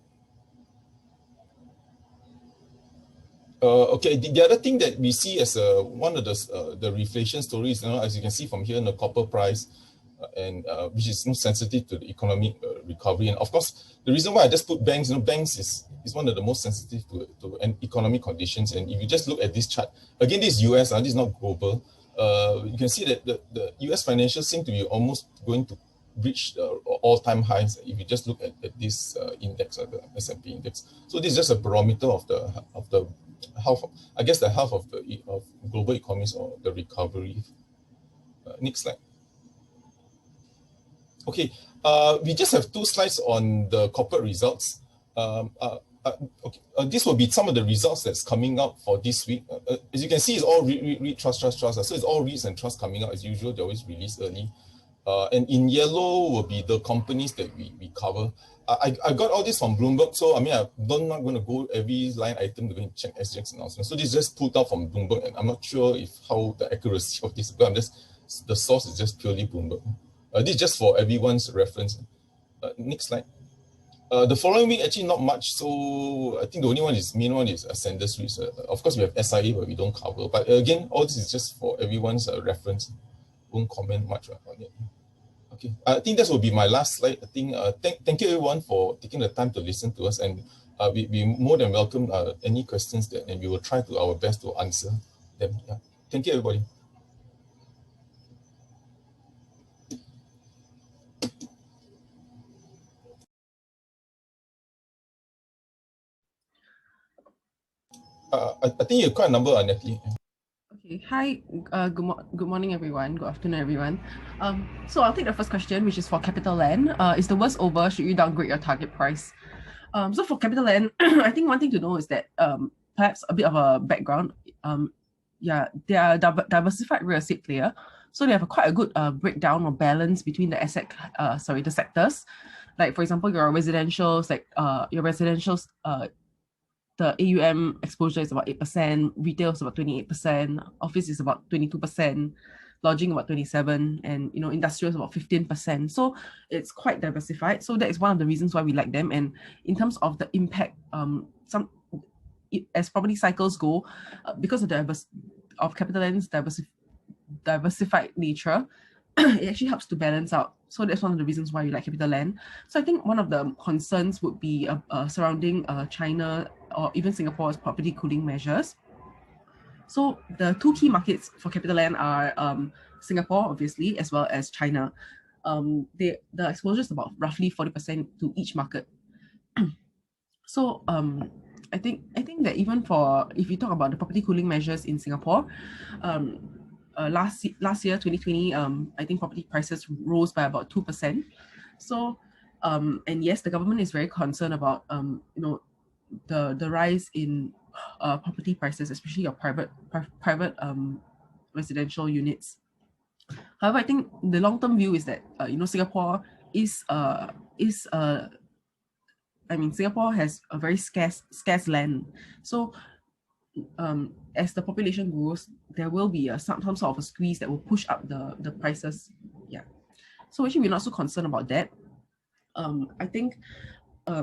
Okay, the other thing that we see as one of the reflation stories, as you can see from here, the copper price, and which is sensitive to the economic recovery. And of course, the reason why I just put banks, banks is one of the most sensitive to economic conditions. And if you just look at this chart, again, this is US, this is not global. You can see that the US financials seem to be almost going to reached all-time highs if you just look at this index, the S&P index. So this is just a barometer of the health, I guess the health of global economies or the recovery. Next slide. Okay, we just have 2 slides on the corporate results. Okay. This will be some of the results that's coming out for this week. As you can see, it's all REIT, trust. So it's all REITs and trusts coming out as usual. They always release early. And in yellow will be the companies that we cover. I got all this from Bloomberg, so I mean, I'm not going to go every line item to go and check SGX announcement. So this is just pulled out from Bloomberg, and I'm not sure how the accuracy of this, but the source is just purely Bloomberg. This is just for everyone's reference. Next slide. The following week, actually not much. So I think the only main one is Ascendus REIT. Of course, we have SIA, but we don't cover. But again, all this is just for everyone's reference. Won't comment much on it. Okay, I think that will be my last slide. I think thank you everyone for taking the time to listen to us, and we more than welcome any questions that, and we will try to our best to answer them. Yeah. Thank you everybody. I think you have quite a number, Natalie. Okay, hi, good morning everyone, good afternoon everyone. So I'll take the first question, which is for CapitaLand. Is the worst over? Should you downgrade your target price? So for CapitaLand, I think one thing to know is that perhaps a bit of a background. Yeah, they are a diversified real estate player, so they have quite a good breakdown or balance between the the sectors. Like for example, your residentials, the AUM exposure is about 8%, retail is about 28%, office is about 22%, lodging about 27%, and industrial is about 15%. So it's quite diversified. So that is one of the reasons why we like them. And in terms of the impact, as property cycles go, because of CapitaLand's diversified nature, it actually helps to balance out. So that's one of the reasons why we like CapitaLand. So I think one of the concerns would be surrounding China or even Singapore's property cooling measures. So the 2 key markets for CapitaLand are Singapore, obviously, as well as China. The exposure is about roughly 40% to each market. So I think that even if you talk about the property cooling measures in Singapore, last year 2020, I think property prices rose by about 2%. So and yes, the government is very concerned about the rise in property prices, especially your private residential units. However, I think the long-term view is that Singapore Singapore has a very scarce land. So as the population grows, there will be some sort of a squeeze that will push up the prices. Yeah. So actually, we're not so concerned about that. I think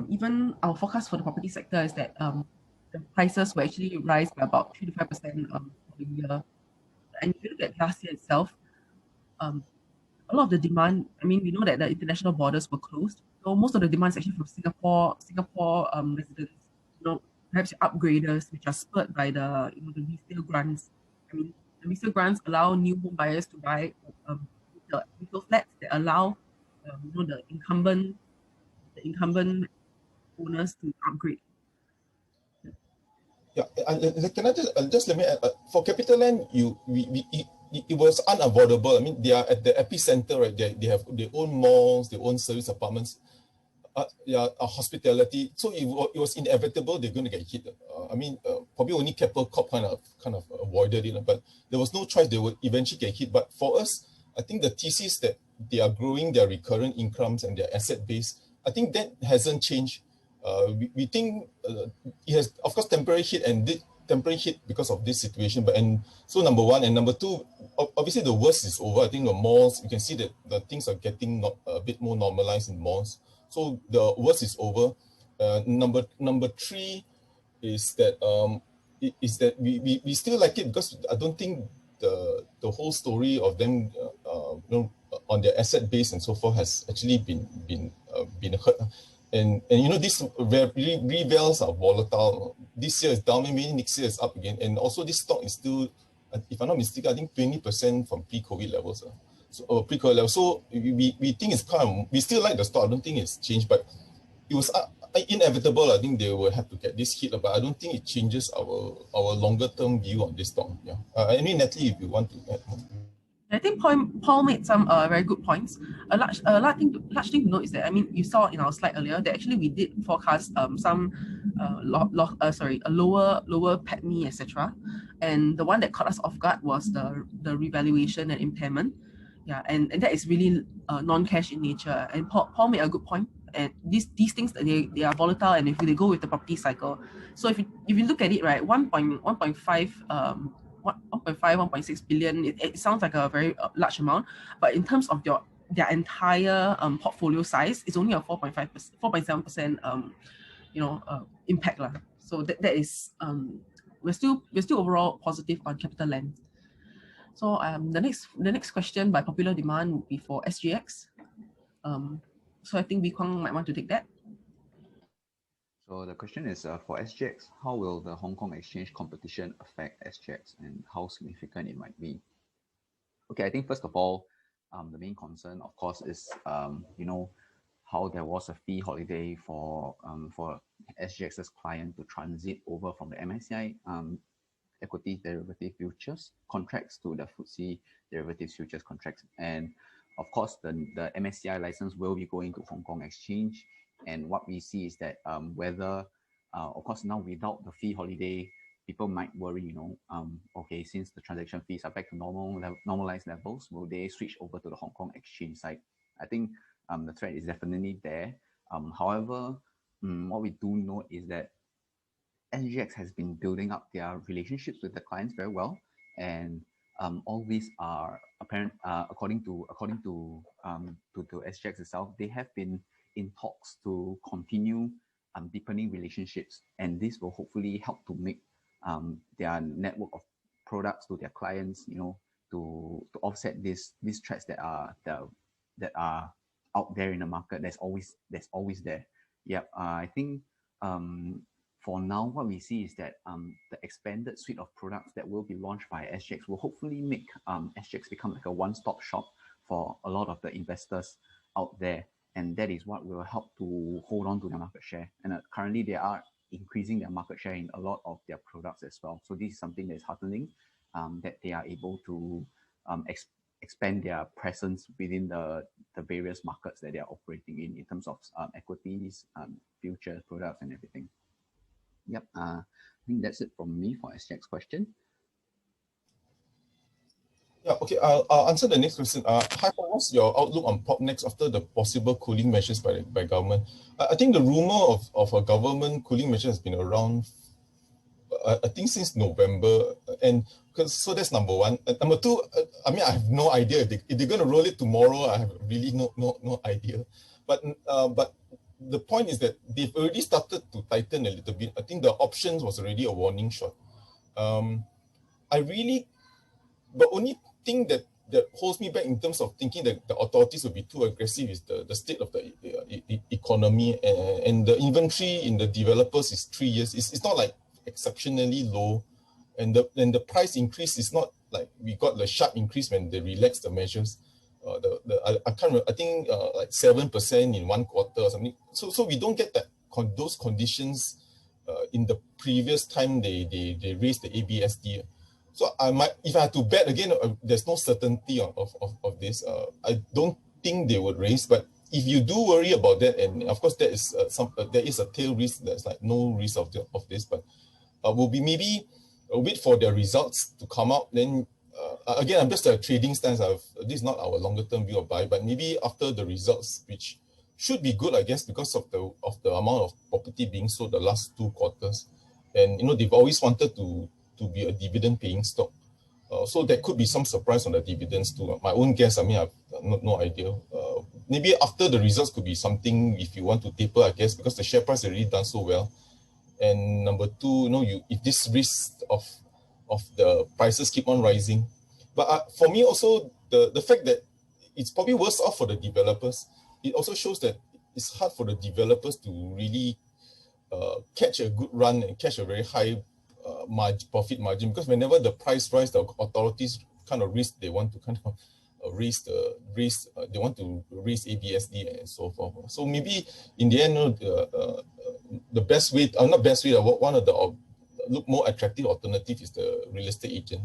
even our forecast for the property sector is that the prices will actually rise by about 3 to 5% per year. And if you look at last year itself, a lot of the demand, we know that the international borders were closed. So most of the demand is actually from Singapore residents, perhaps upgraders, which are spurred by the resale grants. The resale grants allow new home buyers to buy the resale flats that allow the incumbent owners to upgrade. Yeah, can I just let me add, for CapitaLand, it was unavoidable. They are at the epicenter, right? They have their own malls, their own service apartments, hospitality. So it was inevitable they're going to get hit. Probably only CAPL Corp kind of avoided it, but there was no choice. They would eventually get hit. But for us, I think the thesis that they are growing their recurrent incomes and their asset base, I think that hasn't changed. We think it has, of course, temporary hit because of this situation. So number one, and number two, obviously the worst is over. I think the malls, you can see that the things are getting a bit more normalized in malls. So the worst is over. Number three is that we still like it because I don't think the whole story of them on their asset base and so forth has actually been hurt. And these revals are volatile. This year is down, maybe next year is up again. And also this stock is still, if I'm not mistaken, I think 20% from pre-COVID levels. pre-COVID level. So we think it's kind of, we still like the stock. I don't think it's changed, but it was inevitable. I think they will have to get this hit, but I don't think it changes our longer term view on this stock. Yeah. I mean, Natalie, if you want to add more. I think Paul made some very good points. A large thing to note is that, I mean, you saw in our slide earlier that actually we did forecast some a lower PATMI, etc. And the one that caught us off guard was the revaluation and impairment. Yeah, and that is really non-cash in nature. And Paul made a good point. And these things, they are volatile, and if they go with the property cycle. So if you look at it, right, 1.6 billion, it sounds like a very large amount, but in terms of their entire portfolio size, it's only a 4.7% impact lah. So that is we're still overall positive on CapitaLand. So the next question by popular demand would be for SGX. So I think Wee Kwang might want to take that. So the question is for SGX, how will the Hong Kong exchange competition affect SGX and how significant it might be? Okay, I think first of all, the main concern, of course, is how there was a fee holiday for SGX's client to transit over from the MSCI equity derivative futures contracts to the FTSE derivatives futures contracts, and of course, the MSCI license will be going to Hong Kong Exchange. And what we see is that whether, of course, now without the fee holiday, people might worry, okay, since the transaction fees are back to normalized levels, will they switch over to the Hong Kong Exchange side? I think the threat is definitely there. However, what we do know is that SGX has been building up their relationships with the clients very well, and all these are apparent. According to SGX itself, they have been in talks to continue deepening relationships, and this will hopefully help to make their network of products to their clients, to offset these threats that are out there in the market. That's always there. Yeah, I think for now, what we see is that the expanded suite of products that will be launched by SGX will hopefully make SGX become like a one-stop shop for a lot of the investors out there. And that is what will help to hold on to their market share. And currently, they are increasing their market share in a lot of their products as well. So this is something that is heartening, that they are able to expand their presence within the various markets that they are operating in terms of equities, futures, products, and everything. Yep, I think that's it from me for SGX question. Yeah, okay, I'll answer the next question. Hi, what's your outlook on PropNex after the possible cooling measures by government? I think the rumor of a government cooling measure has been around, I think, since November, and so that's number one. Number two, I mean, I have no idea if they're going to roll it tomorrow. I have really no idea. But the point is that they've already started to tighten a little bit. I think the options was already a warning shot. The only thing that holds me back in terms of thinking that the authorities will be too aggressive is the state of the economy, and the inventory in the developers is 3 years. It's not like exceptionally low, and the price increase is not like we got the sharp increase when they relaxed the measures. I can't remember, I think like 7% in 1 quarter or something. So we don't get those conditions in the previous time they raised the ABSD. So if I had to bet again, there's no certainty of this. I don't think they would raise, but if you do worry about that, and of course there is a tail risk. There's like no risk of this, but will be maybe wait for their results to come out. Then again, I'm just a trading stance. This is not our longer term view of buy, but maybe after the results, which should be good, I guess, because of the amount of property being sold the last 2 quarters, and they've always wanted to be a dividend paying stock. So there could be some surprise on the dividends too. My own guess, I mean, I've no idea. Maybe after the results could be something if you want to taper, I guess, because the share price already done so well. And number two, if this risk of the prices keep on rising. But for me also, the fact that it's probably worse off for the developers, it also shows that it's hard for the developers to really catch a good run and catch a very high profit margin, because whenever the price rise, the authorities kind of risk they want to kind of they want to raise ABSD and so forth. So maybe in the end, the best way, not best way, one of the look more attractive alternative is the real estate agent.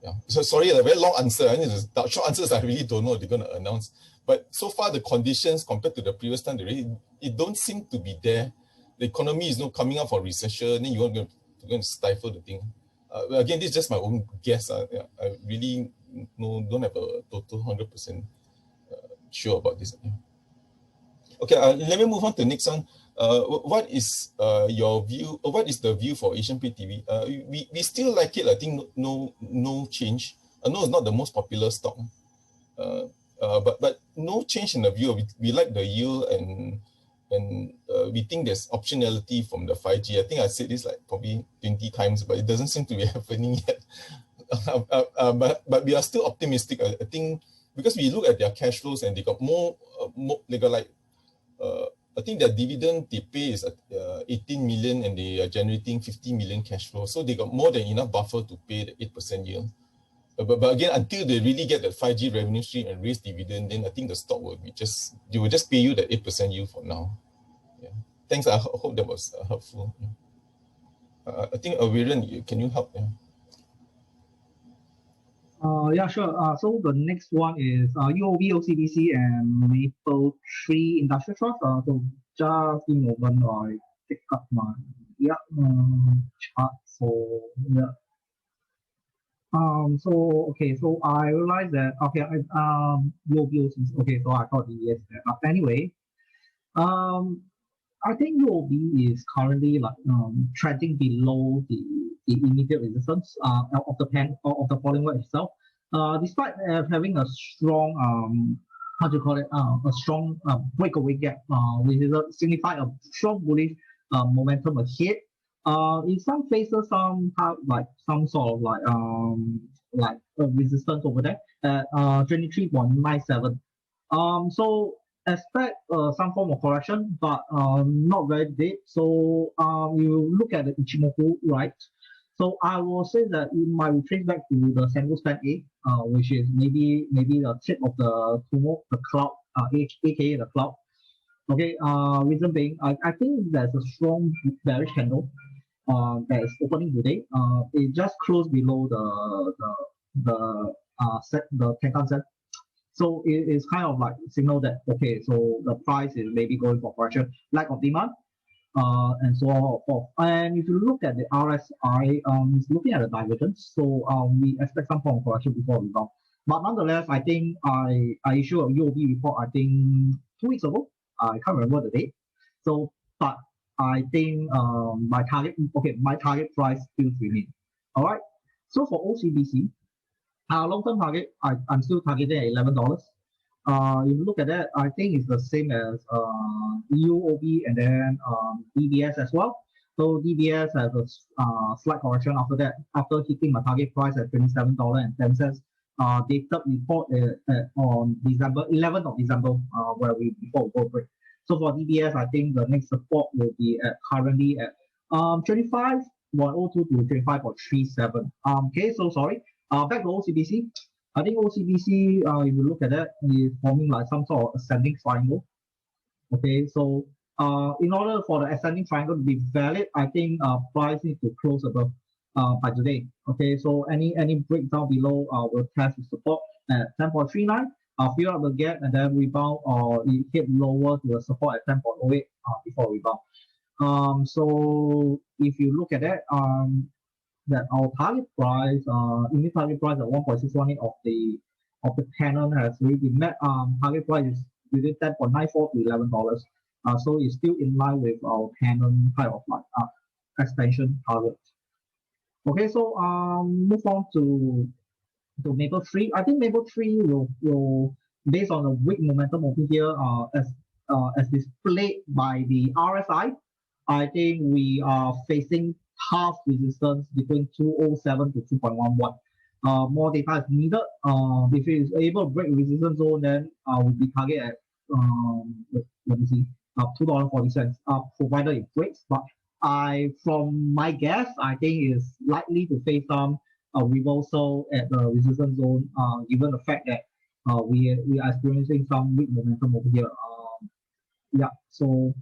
Yeah. So sorry, a very long answer. I mean, the short answers I really don't know what they're going to announce. But so far, the conditions compared to the previous time, it don't seem to be there. The economy is not coming out for recession. Then you're going to stifle the thing. Again, this is just my own guess. I really don't have a total 100% sure about this. Yeah. Okay, let me move on to the next one. What is your view? What is the view for Asian Pay TV? We still like it. I think no change. No, it's not the most popular stock, but no change in the view. We like the yield and we think there's optionality from the 5G. I think I said this like probably 20 times, but it doesn't seem to be happening yet. But we are still optimistic. I think because we look at their cash flows and they got more they got like I think their dividend they pay is 18 million and they are generating 50 million cash flow. So they got more than enough buffer to pay the 8% yield. But again, until they really get that 5G revenue stream and raise dividend, then I think the stock will they will just pay you the 8% yield for now. Yeah. Thanks. I hope that was helpful. Yeah. I think Viren, can you help? Yeah. Yeah, sure. So the next one is UOB, OCBC, and Maple Tree Industrial Trust. So just give me a moment, I pick up my chart. So yeah. So okay. So I realized that UOB, OCBC. Okay. So I thought yes. But anyway, I think UOB is currently like trending below the immediate resistance of the falling wedge itself. Despite having a strong a strong breakaway gap, which is signify a strong bullish momentum ahead. In some phases, some have like some sort of like a resistance over there at 23.97. So expect some form of correction, but not very deep. So you look at the Ichimoku, right? So I will say that it might retrace back to the Sengo Span A, which is maybe the tip of the cloud, aka the cloud. Okay. Reason being, I think there's a strong bearish candle that is opening today. It just closed below the Tenkan Sen. So it is kind of like signal that okay, so the price is maybe going for correction, lack of demand, and so on and so forth. And if you look at the RSI, it's looking at the divergence. So we expect some form of correction before rebound. But nonetheless, I think I issued a UOB report, I think 2 weeks ago. I can't remember the date. So, but I think my target price still remains. All right. So for OCBC, long-term target, I'm still targeting at $11. If you look at that, I think it's the same as UOB and then DBS as well. So DBS has a slight correction after that, after hitting my target price at $27.10. Dated report on 11th of December, before we go break. So for DBS, I think the next support will be currently at 25.02 to 25.37. Okay, so sorry. Back to OCBC. I think OCBC, if you look at that, is forming like some sort of ascending triangle. Okay, so in order for the ascending triangle to be valid, I think price needs to close above by today. Okay, so any breakdown below will test the support at 10.39. Fill up the gap and then rebound or it hit lower to the support at 10.08 before rebound. So if you look at that, that our target price, unit target price at 1.618 of the Canon has really been met. Target price is within 10.94 to $11. So it's still in line with our Canon kind of like expansion target. Okay, so move on to Maple Tree. I think Maple Tree will based on the weak momentum over here, as displayed by the RSI. I think we are facing half resistance between 207 to 2.11. More data is needed. If it is able to break resistance zone, then we'll be target at let me see, $2.40. Provided it breaks, but from my guess, I think it's likely to face some reversal at the resistance zone, given the fact that we are experiencing some weak momentum over here. Yeah, so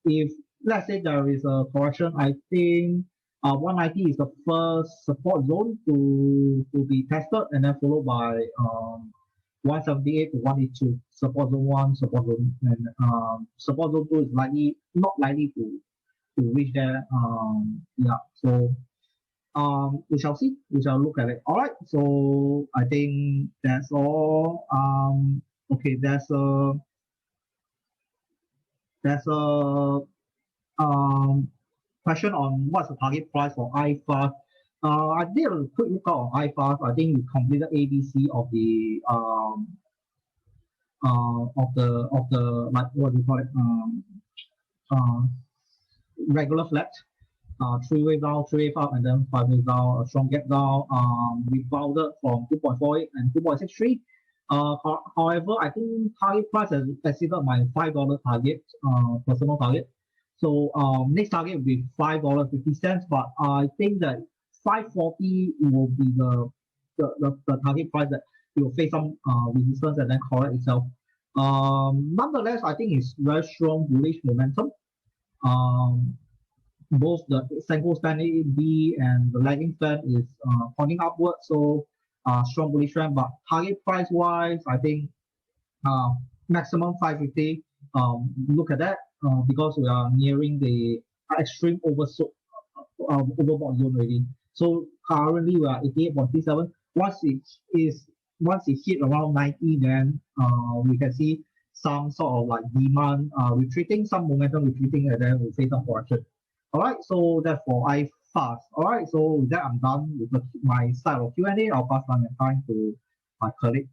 if let's say there is a correction, I think 190 is the first support zone to be tested, and then followed by 178 to 182 support zone 1, support zone, and support zone 2 is not likely to reach there. Yeah, so we shall see. We shall look at it. All right. So I think that's all. Okay. There's a question on what's the target price for iFast. I did a quick look out on iFast. I think we completed ABC of the like what do you call it? Regular flat. 3 wave down, 3 wave up, and then 5 wave down, a strong gap down. We rebounded from 2.48 and 2.63. However, I think target price has exceeded my $5 target, personal target. So next target will be $5.50, but I think that 5.40 will be the target price that it will face some resistance and then correct itself. Nonetheless, I think it's very strong bullish momentum. Both the Senko Span B and the lagging span is pointing upward, so strong bullish trend. But target price wise, I think maximum 550. Look at that because we are nearing the extreme overbought zone already. So currently we are 88.37. Once it hit around 90, then we can see some sort of like demand retreating, some momentum retreating, and then we'll face some correction. All right, so that's for iFast. All right, so with that, I'm done with my style of Q&A. I'll pass on the time to my colleague.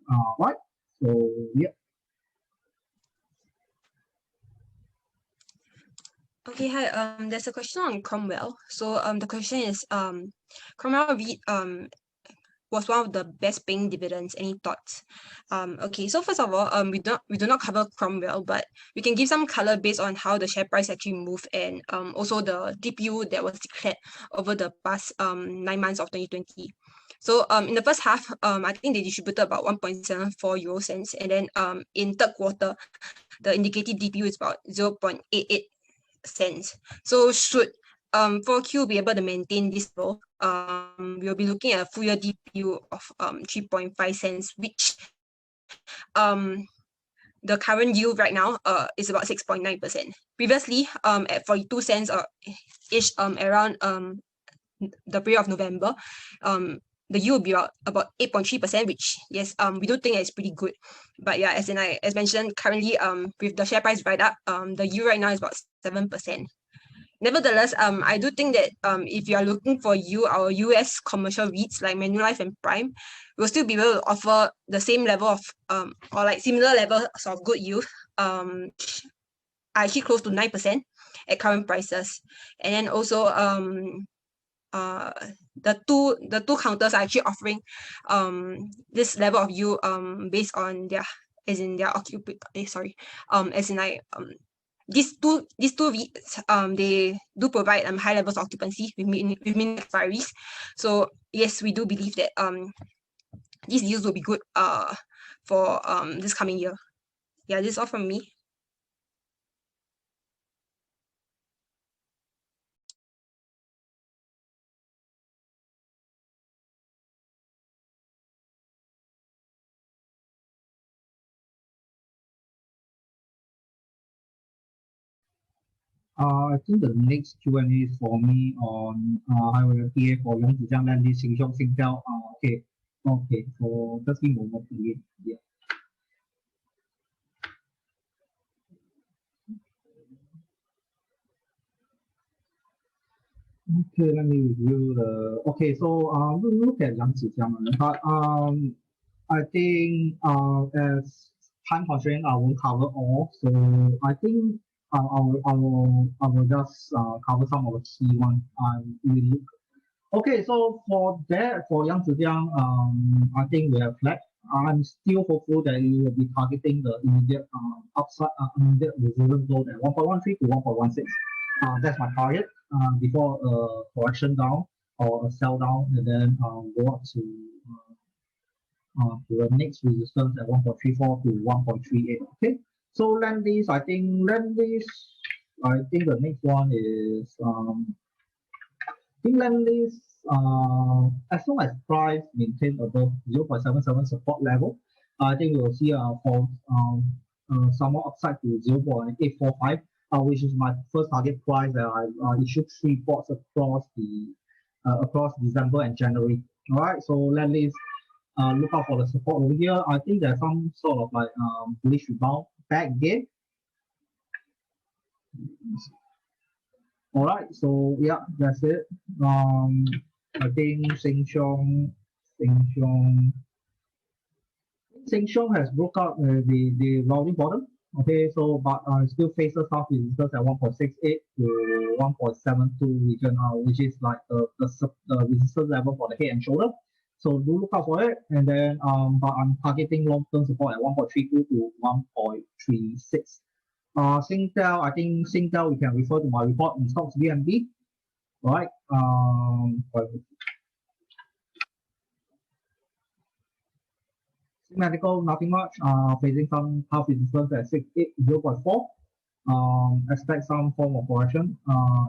All right, so yeah. Okay, hi. There's a question on Cromwell. So the question is Cromwell REIT was one of the best paying dividends. Any thoughts? Okay, so first of all, we do not cover Cromwell, but we can give some color based on how the share price actually moved, and also the DPU that was declared over the past 9 months of 2020. So in the first half, I think they distributed about 1.74 euro cents, and then in third quarter, the indicated DPU is about 0.88 cents. So should 4Q be able to maintain this level, we'll be looking at a full year DPU of 3.5 cents, which the current yield right now is about 6.9%. Previously, at 42 cents ish around the period of November, the yield will be about 8.3%, which yes, we do think it's pretty good. But yeah, as mentioned, currently with the share price right up, the yield right now is about 7%. Nevertheless, I do think that if you are looking for our US commercial REITs like Manulife and Prime, we'll still be able to offer the same level of or like similar levels of good yield, actually close to 9% at current prices. And then also the two counters are actually offering this level of yield based on their these two REITs, they do provide high levels of occupancy with minimum expiries. So yes, we do believe that these deals will be good for this coming year. Yeah, this is all from me. I think the next Q&A is for me on I will PA for Yong Zijiang Land Lease Sheng Siong Singtel. Okay, so just give me a moment again. Yeah. Okay, let me review the. Okay, so we'll look at Yang Zijiang, but I think as time constraint, I won't cover all. So I think I will just cover some of the key ones. Okay, so for Yang Zijiang, I think we have flat. I'm still hopeful that you will be targeting the immediate upside, immediate resilience zone at 1.13 to 1.16. That's my target before a correction down or a sell down, and then go up to to the next resistance at 1.34 to 1.38. Okay, so land lease, I think the next one is land lease, as long as price maintained above 0.77 support level, I think we'll see some more upside to 0.845, which is my first target price that I issued 3 ports across December and January. All right, so let me look out for the support over here. I think there's some sort of like bullish rebound back again. All right, so yeah, that's it. I think Sheng Siong has broke out the rolling bottom. Okay, so but still faces half resistance at 1.68 to 1.72 region, which is like the resistance level for the head and shoulder. So do look out for it, and then but I'm targeting long-term support at 1.32 to 1.36. Singtel, I think Singtel, we can refer to my report in stocks BNB. All right. Medical, nothing much. Facing some half resistance at 0.4. Expect some form of correction.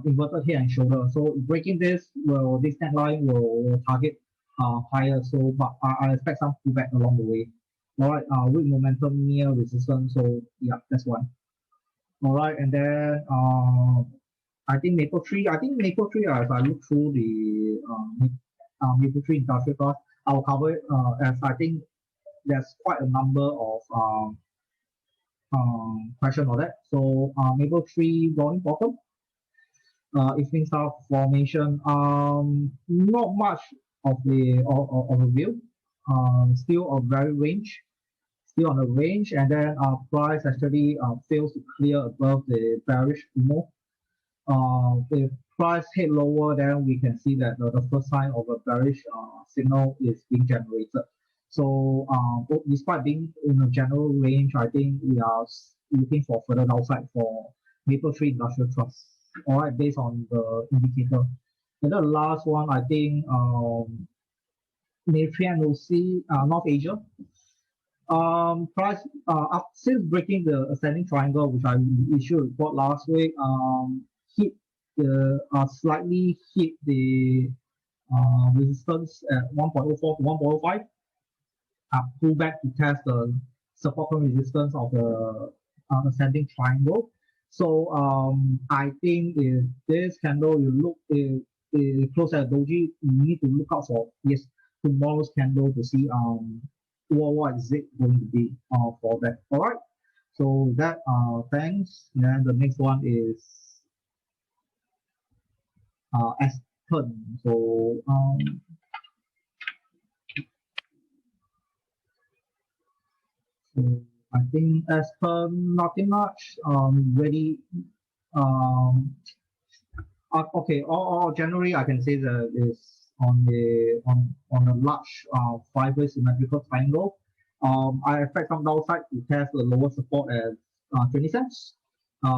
Inverted head and shoulder. So breaking this neckline will target higher. So but I expect some pullback along the way. All right. Weak momentum near resistance. So yeah, that's one. All right, and then I think Maple Tree. As I look through the Maple Tree industrial cost, I'll cover it as I think there's quite a number of questions on that. So Maple Tree rolling bottom, evening star formation. Not much of a view. Still a very range. Still on the range, and then price actually fails to clear above the bearish Umo. If price hit lower, then we can see that the first sign of a bearish signal is being generated. So despite being in a general range, I think we are looking for further downside for Maple Tree Industrial Trust. All right, based on the indicator. And the last one, I think Matrix NOC, North Asia. Price up since breaking the ascending triangle, which I issued a report last week, slightly hit the resistance at 1.04 to 1.05. Pull back to test the support and resistance of the ascending triangle. So I think if this candle you close at doji, you need to look out for tomorrow's candle to see what is it going to be for that. All right, so that thanks. And the next one is Aspen. So I think Aspen, nothing much. Okay, all January I can say that is on a large 5-way symmetrical triangle. I expect some downside to test the lower support at 20 cents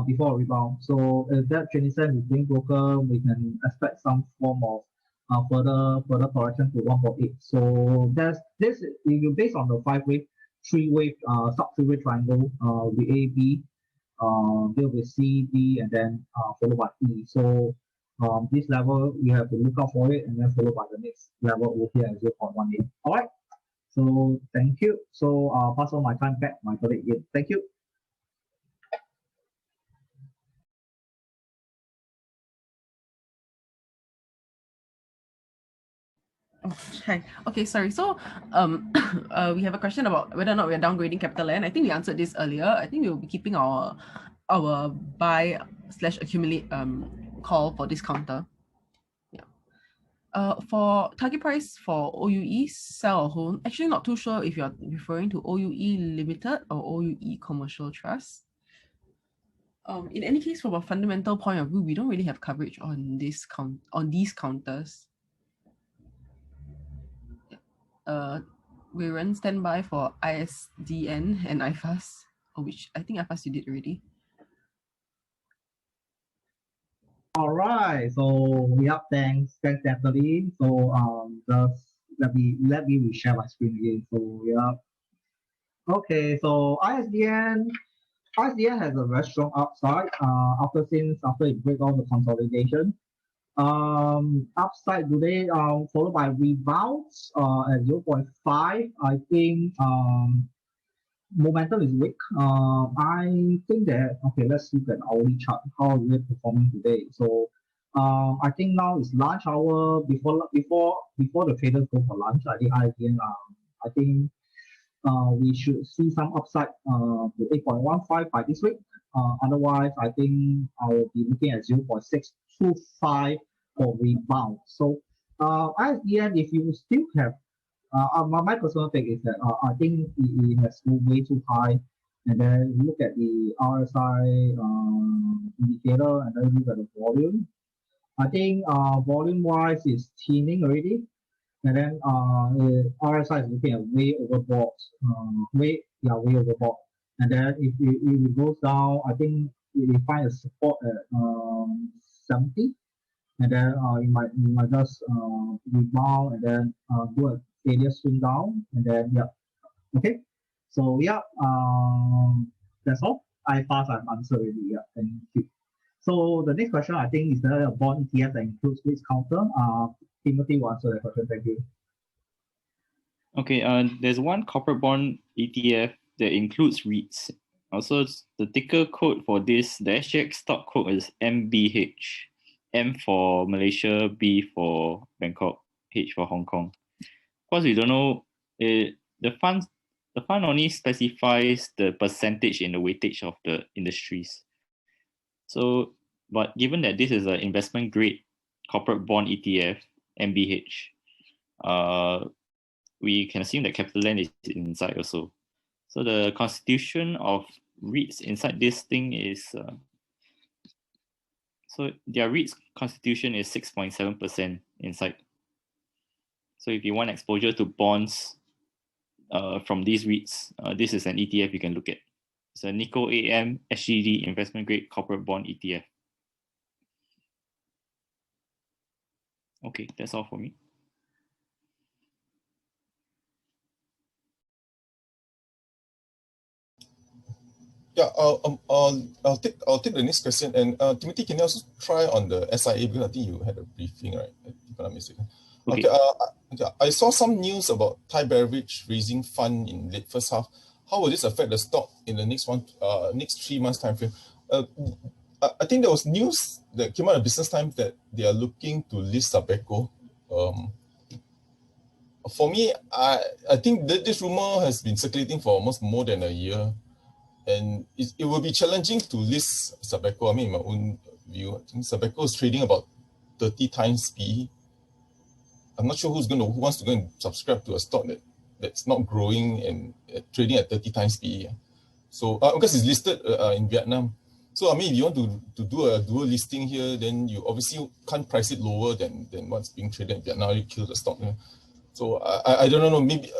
before a rebound. So if that 20 cents is being broken, we can expect some form of further correction to 1.8. So that's this if you based on the 5-way, 3-way sub 3-way triangle with A, B, deal with C, D, and then followed by E. So this level, you have to look out for it, and then followed by the next level over here at 0.18. All right. So thank you. So pass on my time back, my colleague again. Thank you. Hi. Okay, sorry. So we have a question about whether or not we're downgrading CapitaLand. I think we answered this earlier. I think we will be keeping our buy/accumulate call for this counter. Yeah. For target price for OUE, sell or hold, actually not too sure if you're referring to OUE Limited or OUE Commercial Trust. In any case, from a fundamental point of view, we don't really have coverage on these counters. We run standby for ISDN and IFAS, which I think IFAS you did already. All right, so yeah, thanks Natalie. So let me share my screen again. So yeah. Okay, so ISDN has a very strong upside after it break down the consolidation. Upside today followed by rebounds at 0.5. I think momentum is weak. I think that okay, let's look at hourly chart. How is it performing today? So I think now it's lunch hour before the traders go for lunch. I think I think we should see some upside to 8.15 by this week. Otherwise, I think I will be looking at 0.625 for rebound. So at the end, if you still have, my personal take is that I think it has moved way too high. And then you look at the RSI indicator and then look at the volume. I think volume-wise is thinning already. And then RSI is looking at way overbought, way overbought. And then if it goes down, I think we find a support at 70, and then you might just rebound and then do a failure swing down, and then yeah, okay. So yeah, that's all. I've answered already. Yeah, thank you. So the next question I think is there a bond ETF that includes REITs counter? Timothy will answer that question. Thank you. Okay, there's one corporate bond ETF that includes REITs. Also, the ticker code for this, the SGX stock code is MBH. M for Malaysia, B for Bangkok, H for Hong Kong. Of course, we don't know, the fund only specifies the percentage in the weightage of the industries. So, but given that this is an investment grade corporate bond ETF, MBH, we can assume that CapitaLand is inside also. So the constitution of REITs inside this thing is, so their REITs constitution is 6.7% inside. So if you want exposure to bonds from these REITs, this is an ETF you can look at. It's a Nikko AM SGD investment grade corporate bond ETF. Okay, that's all for me. Yeah, I'll take the next question. And Timothy, can you also try on the SIA, because I think you had a briefing, right? If I'm not mistaken. Okay. I saw some news about Thai Beverage raising fund in late first half. How will this affect the stock in the next 3 months time frame? I think there was news that came out of Business Times that they are looking to list Sabeco. For me, I think that this rumor has been circulating for almost more than a year. And it will be challenging to list Sabeco. I mean, in my own view, I think Sabeco is trading about 30 times PE. I'm not sure who wants to go and subscribe to a stock that's not growing and trading at 30 times PE. So because it's listed in Vietnam. So I mean, if you want to do a dual listing here, then you obviously can't price it lower than what's being traded in Vietnam. You kill the stock. So I don't know, maybe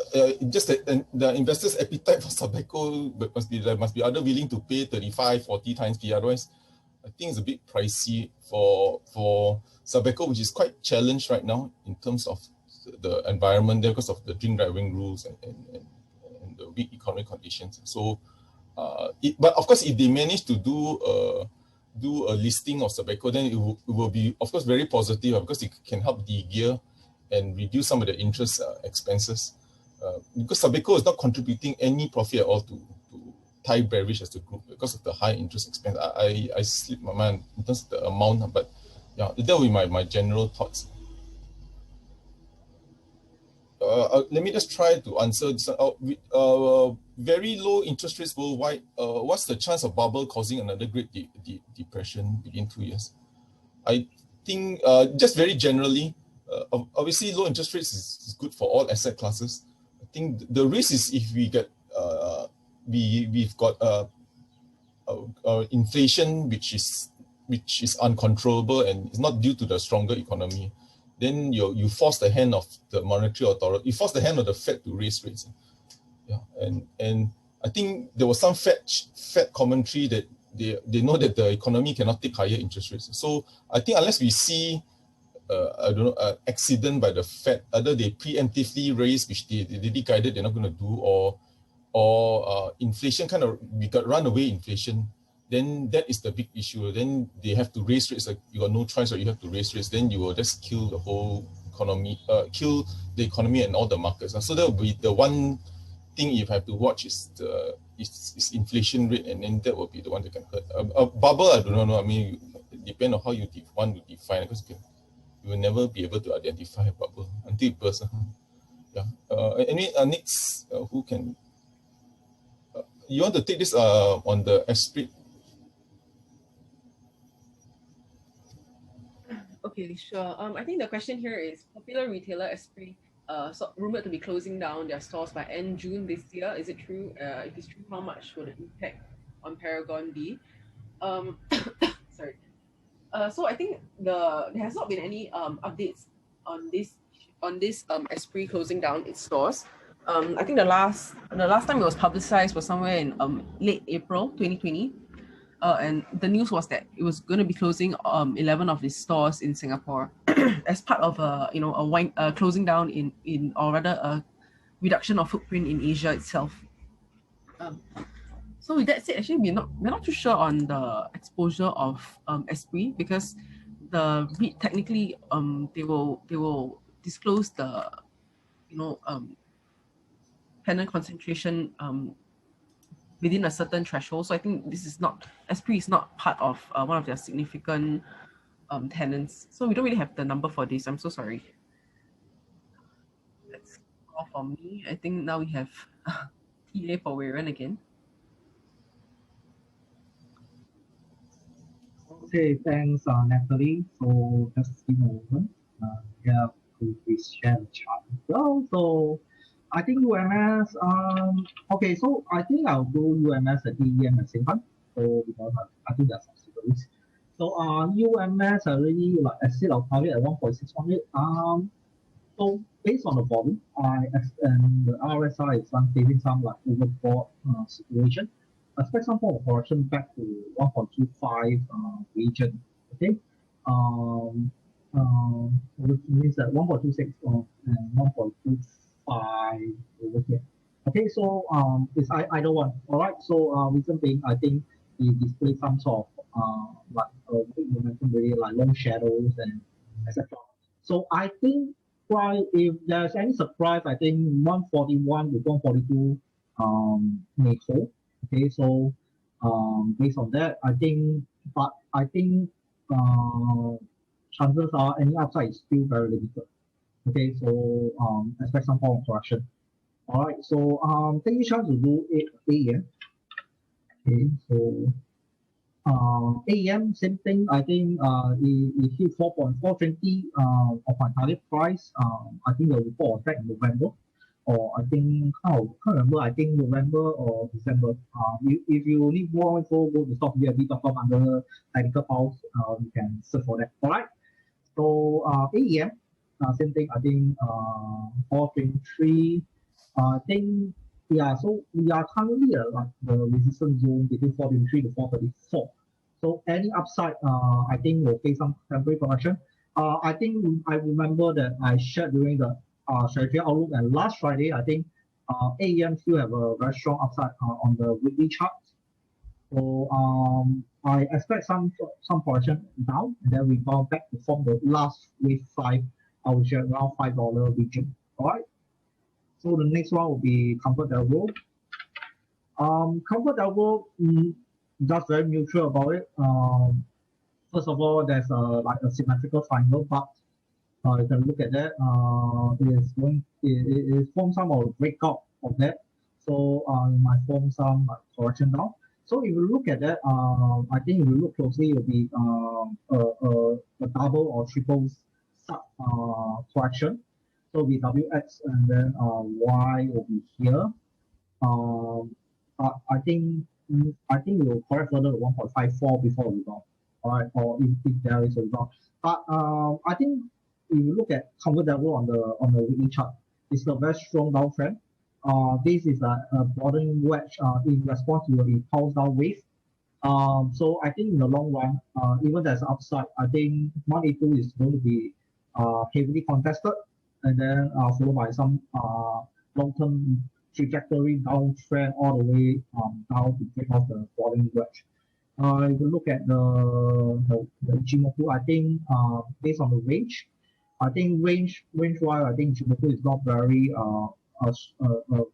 just the investors' appetite for Sabeco must be either willing to pay 35, 40 times PE. Otherwise, I think it's a bit pricey for Sabeco, which is quite challenged right now in terms of the environment there because of the drink driving rules and the weak economic conditions. So, but of course, if they manage to do a listing of Sabeco, then it will be, of course, very positive because it can help de-gear and reduce some of the interest expenses. Because Sabeco is not contributing any profit at all to Thai Beverage as a group because of the high interest expense. I slip my mind in terms of the amount, but yeah, that will be my general thoughts. Let me just try to answer this. Very low interest rates worldwide. What's the chance of bubble causing another great depression within 2 years? I think just very generally, obviously low interest rates is good for all asset classes. I think the risk is if we get we've got inflation which is uncontrollable and is not due to the stronger economy, then you force the hand of the monetary authority, you force the hand of the Fed to raise rates. Yeah, and I think there was some Fed commentary that they know that the economy cannot take higher interest rates. So I think unless we see I don't know, accident by the Fed, either they preemptively raised, which they guided they're not going to do, or inflation we got runaway inflation, then that is the big issue. Then they have to raise rates, like you got no choice, or you have to raise rates, then you will just kill the whole economy, kill the economy and all the markets. So that will be the one thing you have to watch is inflation rate, and then that will be the one that can hurt. A bubble, I don't know. I mean, it depends on how you want to define it, because you will never be able to identify a bubble until it bursts. Yeah. Next, who can? You want to take this on the Esprit? Okay, sure. I think the question here is popular retailer Esprit rumored to be closing down their stores by end June this year. Is it true? If it's true, how much will the impact on Paragon be? Sorry. So I think there has not been any updates on this Esprit closing down its stores. I think the last time it was publicized was somewhere in late April 2020. And the news was that it was going to be closing 11 of its stores in Singapore as part of a closing down in or rather a reduction of footprint in Asia itself. So with that said, actually we're not too sure on the exposure of Esprit, because the REIT technically they will disclose the tenant concentration within a certain threshold. So I think Esprit is not part of one of their significant tenants. So we don't really have the number for this. I'm so sorry. That's all for me. I think now we have TA for Weiren again. Okay, thanks, Natalie. So just a moment. Yeah, please share the chart as well. So I think UMS, okay, so I think I'll do UMS and EEM at the same time. So because I think they're subsidiaries. So UMS already like exceed our target at 1.618. So based on the volume, and the RSI is facing some like overbought situation. I expect some form of correction back to 1.25 region. Okay. Which means that 1.26 and 1.25 over here. Okay, so it's either one. All right. So reason being, I think it displays some sort of like big momentum, really like long shadows and etc. So I think if there's any surprise, I think 141 to 142 may hold. Okay, so based on that, I think chances are any upside is still very limited. Okay, so expect some form of correction. All right, so taking chance to do AEM. Okay, so AEM, same thing. I think it hit 4.420 of my target price. I think the report was back in November, or I think can't remember. I think November or December. If you need more info, go to stockbit.com under technical files. You can search for that. All right. So AEM, same thing. I think 423. I think yeah. So we are currently at the resistance zone between 423 to 434. So any upside, I think will face some temporary correction. I think I remember that I shared during the strategy outlook, and last Friday, I think AEM still have a very strong upside on the weekly chart. So I expect some correction down, and then rebound back to form the last wave 5. I will share around $5 region. All right. So the next one will be ComfortDelGro. ComfortDelGro, just very neutral about it. First of all, there's like a symmetrical triangle, but you can look at that. It forms some of the breakout of that. So it might form some like correction down. So if you look at that, I think if you look closely, it will be a double or triple sub correction. So be WX and then Y will be here. I think it will correct further to 1.54 before rebound. All right, or if there is a rebound. But I think if you look at ComfortDelGro on the weekly chart, it's a very strong downtrend. This is a broadening wedge in response to the pulse down wave. So I think in the long run, even there's upside, I think 182 is going to be heavily contested, and then followed by some long-term trajectory downtrend all the way down to break off the falling wedge. If you look at the Ichimoku, I think based on the range, I think range-wise, I think Ichimoku is not very a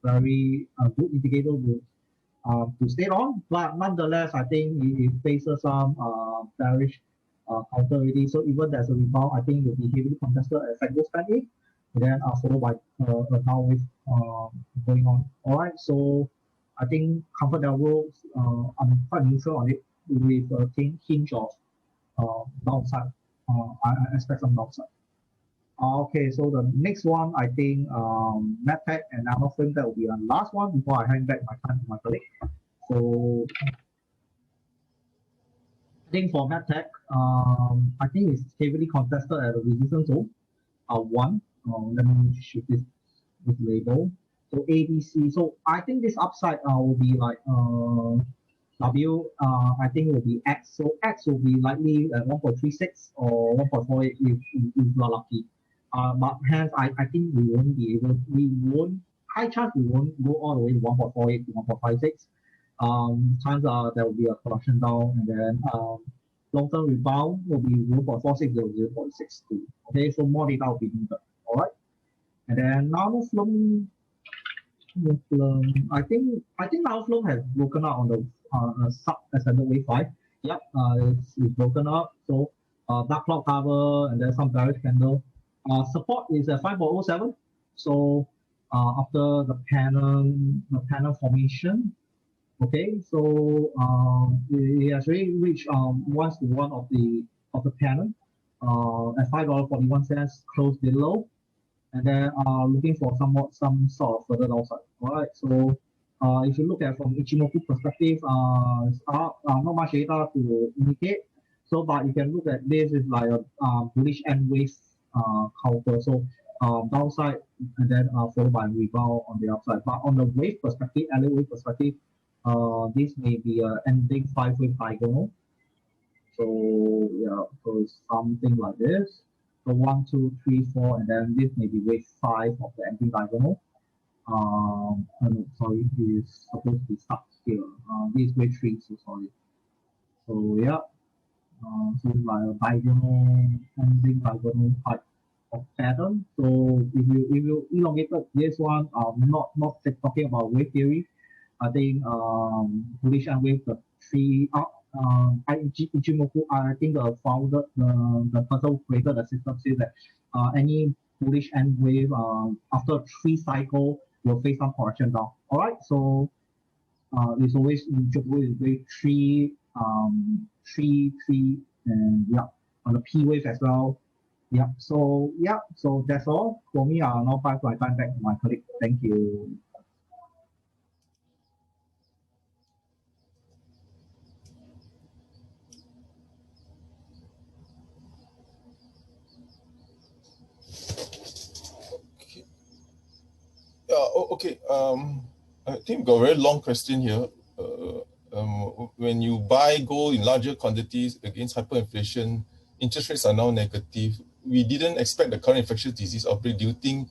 very good indicator to stay on, but nonetheless, I think it faces some bearish counter already. So even there's a rebound, I think it will be heavily contested at sector spending, and then followed by a downwave going on. All right, so I think comfort level, I'm quite neutral on it with a hinge of downside. I expect some downside. Okay, so the next one, I think MedTech and Nanofilm, that will be the last one before I hand back my time to my colleague. So I think for MedTech, I think it's heavily contested at the resistance zone. One, let me shoot this label. So ABC. So I think this upside will be like W. I think it will be X. So X will be likely at 1.36 or 1.48 if you are lucky. But hence, I think we won't be able. High chance we won't go all the way to 1.48 to 1.56. Chances are there will be a correction down, and then long-term rebound will be 0.46 or 0.62. Okay, so more data will be needed. All right, and then Nanofilm, I think Nanofilm has broken out on the sub-ascendant wave 5. Yep, it's broken up. So dark cloud cover and then some bearish candle. Support is at 5.07. So after the panel formation, okay, so it has really reached 1-to-1 of the panel at $5.41, close below, and then looking for some sort of further downside. All right, so if you look at from Ichimoku perspective, not much data to indicate. So, but you can look at this is like a bullish end wave counter. So downside and then followed by rebound on the upside. But on the wave perspective, LA wave perspective, this may be an ending 5-wave diagonal. So yeah, so it's something like this. So 1, 2, 3, 4, and then this may be wave 5 of the ending diagonal. Sorry, it is supposed to be stuck here. This is wave 3, so sorry. So yeah, so it's like a diagonal, ending diagonal type of pattern. So if you elongate this one, not talking about wave theory, I think bullish and wave the 3 up. Ichimoku, I think the founder, the person who created the system says that any bullish end wave after 3 cycle will face some correction down. All right, so it's always wave 3, 3, and yeah, on the P wave as well. Yeah, so that's all for me. I'll now pass my time back to my colleague. Thank you. Okay. I think we've got a very long question here. When you buy gold in larger quantities against hyperinflation, interest rates are now negative. We didn't expect the current infectious disease outbreak. Do you think,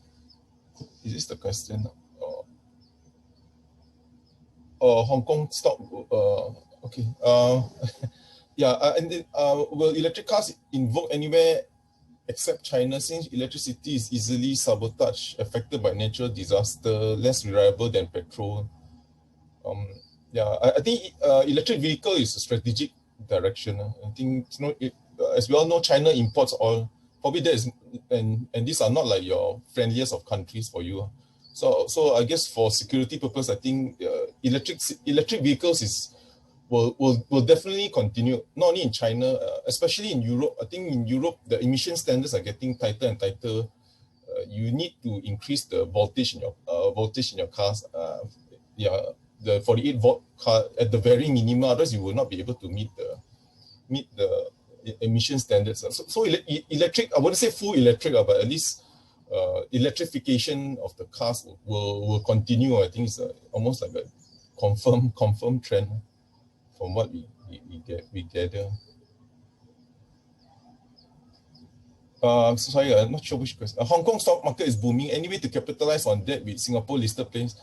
is this the question? Hong Kong stock, okay. Yeah, and then, will electric cars invoke anywhere except China, since electricity is easily sabotaged, affected by natural disaster, less reliable than petrol? Yeah, I think electric vehicle is a strategic direction. I think, you know, as we all know, China imports oil. Probably there is, and these are not like your friendliest of countries for you. So I guess for security purpose, I think electric vehicles will definitely continue, not only in China, especially in Europe. I think in Europe, the emission standards are getting tighter and tighter. You need to increase the voltage in your cars. Yeah, the 48 volt car at the very minimum, otherwise you will not be able to meet the emission standards. So electric, I wouldn't say full electric, but at least electrification of the cars will continue. I think it's almost like a confirmed trend from what we gather. Sorry, I'm not sure which question. Hong Kong stock market is booming. Any way to capitalize on that with Singapore listed planes?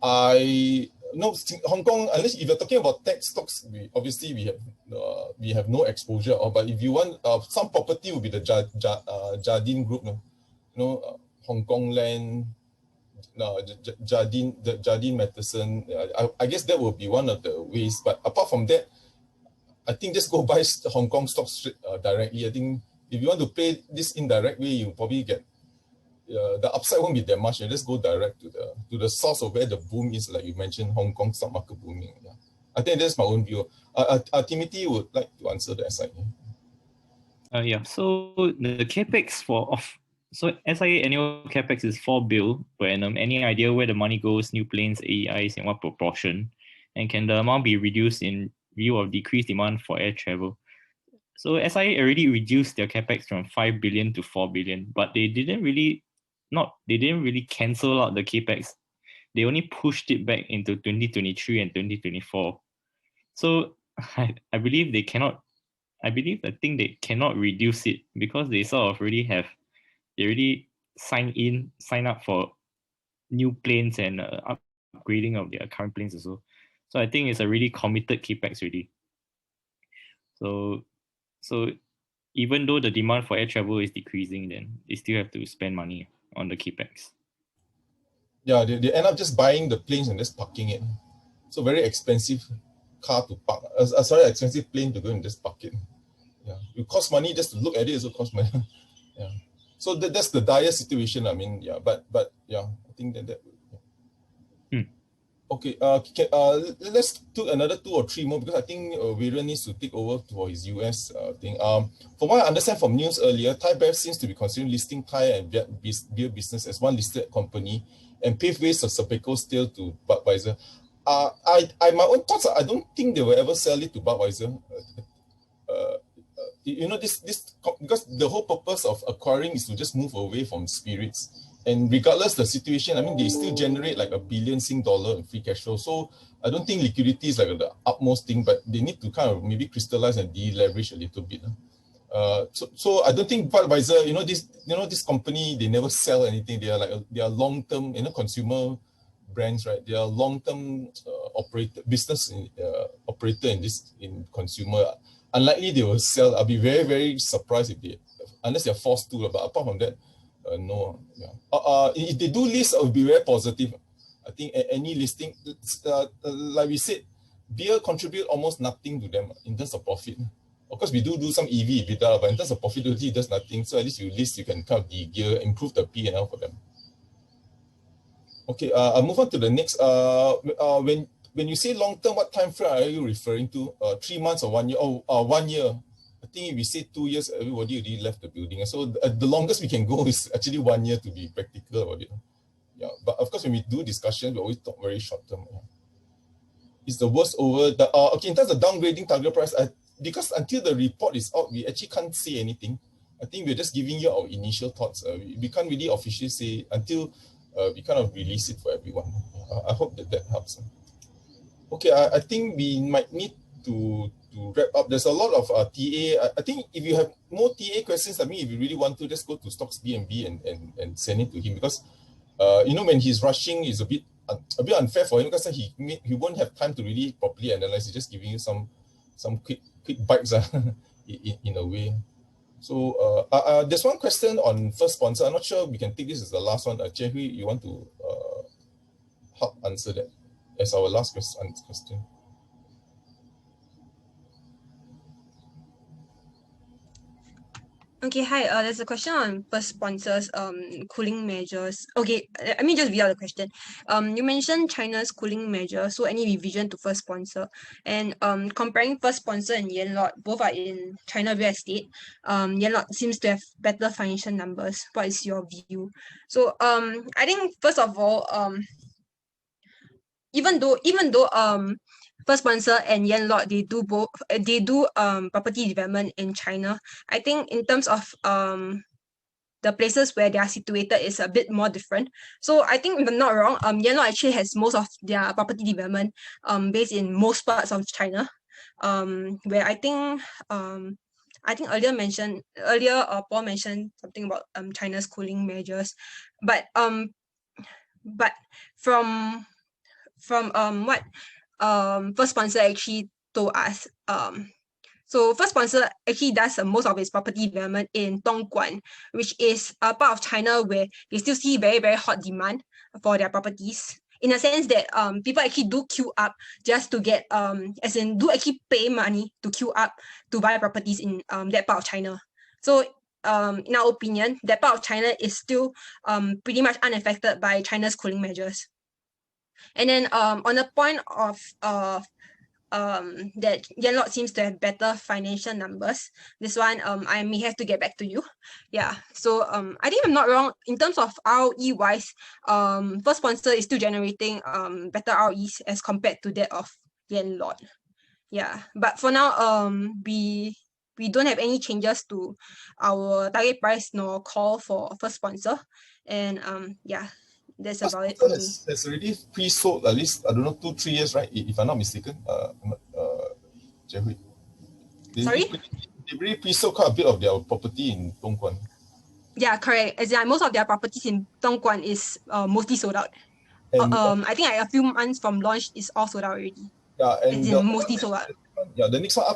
I know Hong Kong, unless if you're talking about tech stocks, obviously we have no exposure. But if you want, some property will be the Jardine Group, Hong Kong Land, Jardine Matheson. I guess that will be one of the ways. But apart from that, I think just go buy Hong Kong stocks directly. I think if you want to play this indirect way, you probably get the upside won't be that much. You just go direct to the source of where the boom is, like you mentioned, Hong Kong stock market booming. Yeah. I think that's my own view. Timothy would like to answer that side. Yeah. So the capex so SIA annual capex is 4 billion per annum. Any idea where the money goes, new planes, AEIs, and what proportion? And can the amount be reduced in view of decreased demand for air travel? So SIA already reduced their capex from 5 billion to 4 billion, but they didn't really cancel out the capex. They only pushed it back into 2023 and 2024. So I think they cannot reduce it because they sort of already sign up for new planes and upgrading of their current planes as well. So I think it's a really committed capex already. So even though the demand for air travel is decreasing, then they still have to spend money on the capex. Yeah, they end up just buying the planes and just parking it. So very expensive car to park. Expensive plane to go and just park it. Yeah, it costs money just to look at it. Also costs money. Yeah. So that's the dire situation. I mean, yeah, but yeah, I think that. Yeah. Okay. Let's do another 2 or 3 more because I think Viren needs to take over for his US thing. From what I understand from news earlier, Thai Bev seems to be considering listing Thai and beer business as one listed company and pave ways of Serpico's deal to Budweiser. My own thoughts are I don't think they will ever sell it to Budweiser. This because the whole purpose of acquiring is to just move away from spirits. And regardless the situation, I mean, they still generate like $1 billion in free cash flow. So I don't think liquidity is like the utmost thing, but they need to kind of maybe crystallize and deleverage a little bit. So I don't think Budweiser, this company, they never sell anything. They are long-term, consumer brands, right? They are long-term operator in consumer. Unlikely they will sell. I'll be very, very surprised unless they're forced to. But apart from that, no. Yeah. If they do list, it will be very positive. I think any listing, like we said, beer contribute almost nothing to them in terms of profit. Of course, we do some EV, EBITDA, but in terms of profitability, there's nothing. So at least you list, you can kind of de-gear, improve the P&L for them. Okay, I'll move on to the next. When you say long-term, what time frame are you referring to? 3 months or 1 year? 1 year. I think if we say 2 years, everybody already left the building. So the longest we can go is actually 1 year to be practical about it. Yeah, but of course, when we do discussions, we always talk very short-term. Is the worst over? Okay, in terms of downgrading target price, because until the report is out, we actually can't say anything. I think we're just giving you our initial thoughts. We can't really officially say until we kind of release it for everyone. I hope that helps. Okay, I think we might need to wrap up. There's a lot of TA. I think if you have more TA questions, I mean, if you really want to, just go to Stocks BNB and send it to him because, when he's rushing, it's a bit unfair for him because he won't have time to really properly analyze. He's just giving you some quick bites in a way. So there's one question on first sponsor. I'm not sure we can take this as the last one. Jehui, you want to help answer that as our last question? Okay, hi. There's a question on first sponsors cooling measures. Okay, I mean just read out the question. You mentioned China's cooling measure, so any revision to first sponsor and comparing first sponsor and Yanlord, both are in China real estate. Yanlord seems to have better financial numbers. What is your view? So I think first of all, even though First Sponsor and Yanlord, they do property development in China. I think in terms of the places where they are situated is a bit more different. So I think if I'm not wrong, Yanlord actually has most of their property development based in most parts of China. Where I think I think earlier Paul mentioned something about China's cooling measures, but from what First Sponsor actually told us, so First Sponsor actually does most of its property development in Dongguan, which is a part of China where they still see very, very hot demand for their properties. In a sense that people actually do queue up just to get, as in do actually pay money to queue up to buy properties in that part of China. So in our opinion, that part of China is still pretty much unaffected by China's cooling measures. And then on the point of that Yanlot seems to have better financial numbers. This one, I may have to get back to you. Yeah, so I think I'm not wrong in terms of ROE wise. First Sponsor is still generating better ROEs as compared to that of Yanlot. Yeah, but for now, we don't have any changes to our target price nor call for First Sponsor, and yeah. That's about it for me. It's already pre-sold at least, I don't know, 2-3 years, right? If I'm not mistaken. Jeffrey. Sorry? They really pre-sold quite a bit of their property in Dongguan. Yeah, correct. As in, most of their properties in Dongguan is mostly sold out. And, I think like a few months from launch is all sold out already. Yeah, and as in mostly sold out. Yeah, the next one up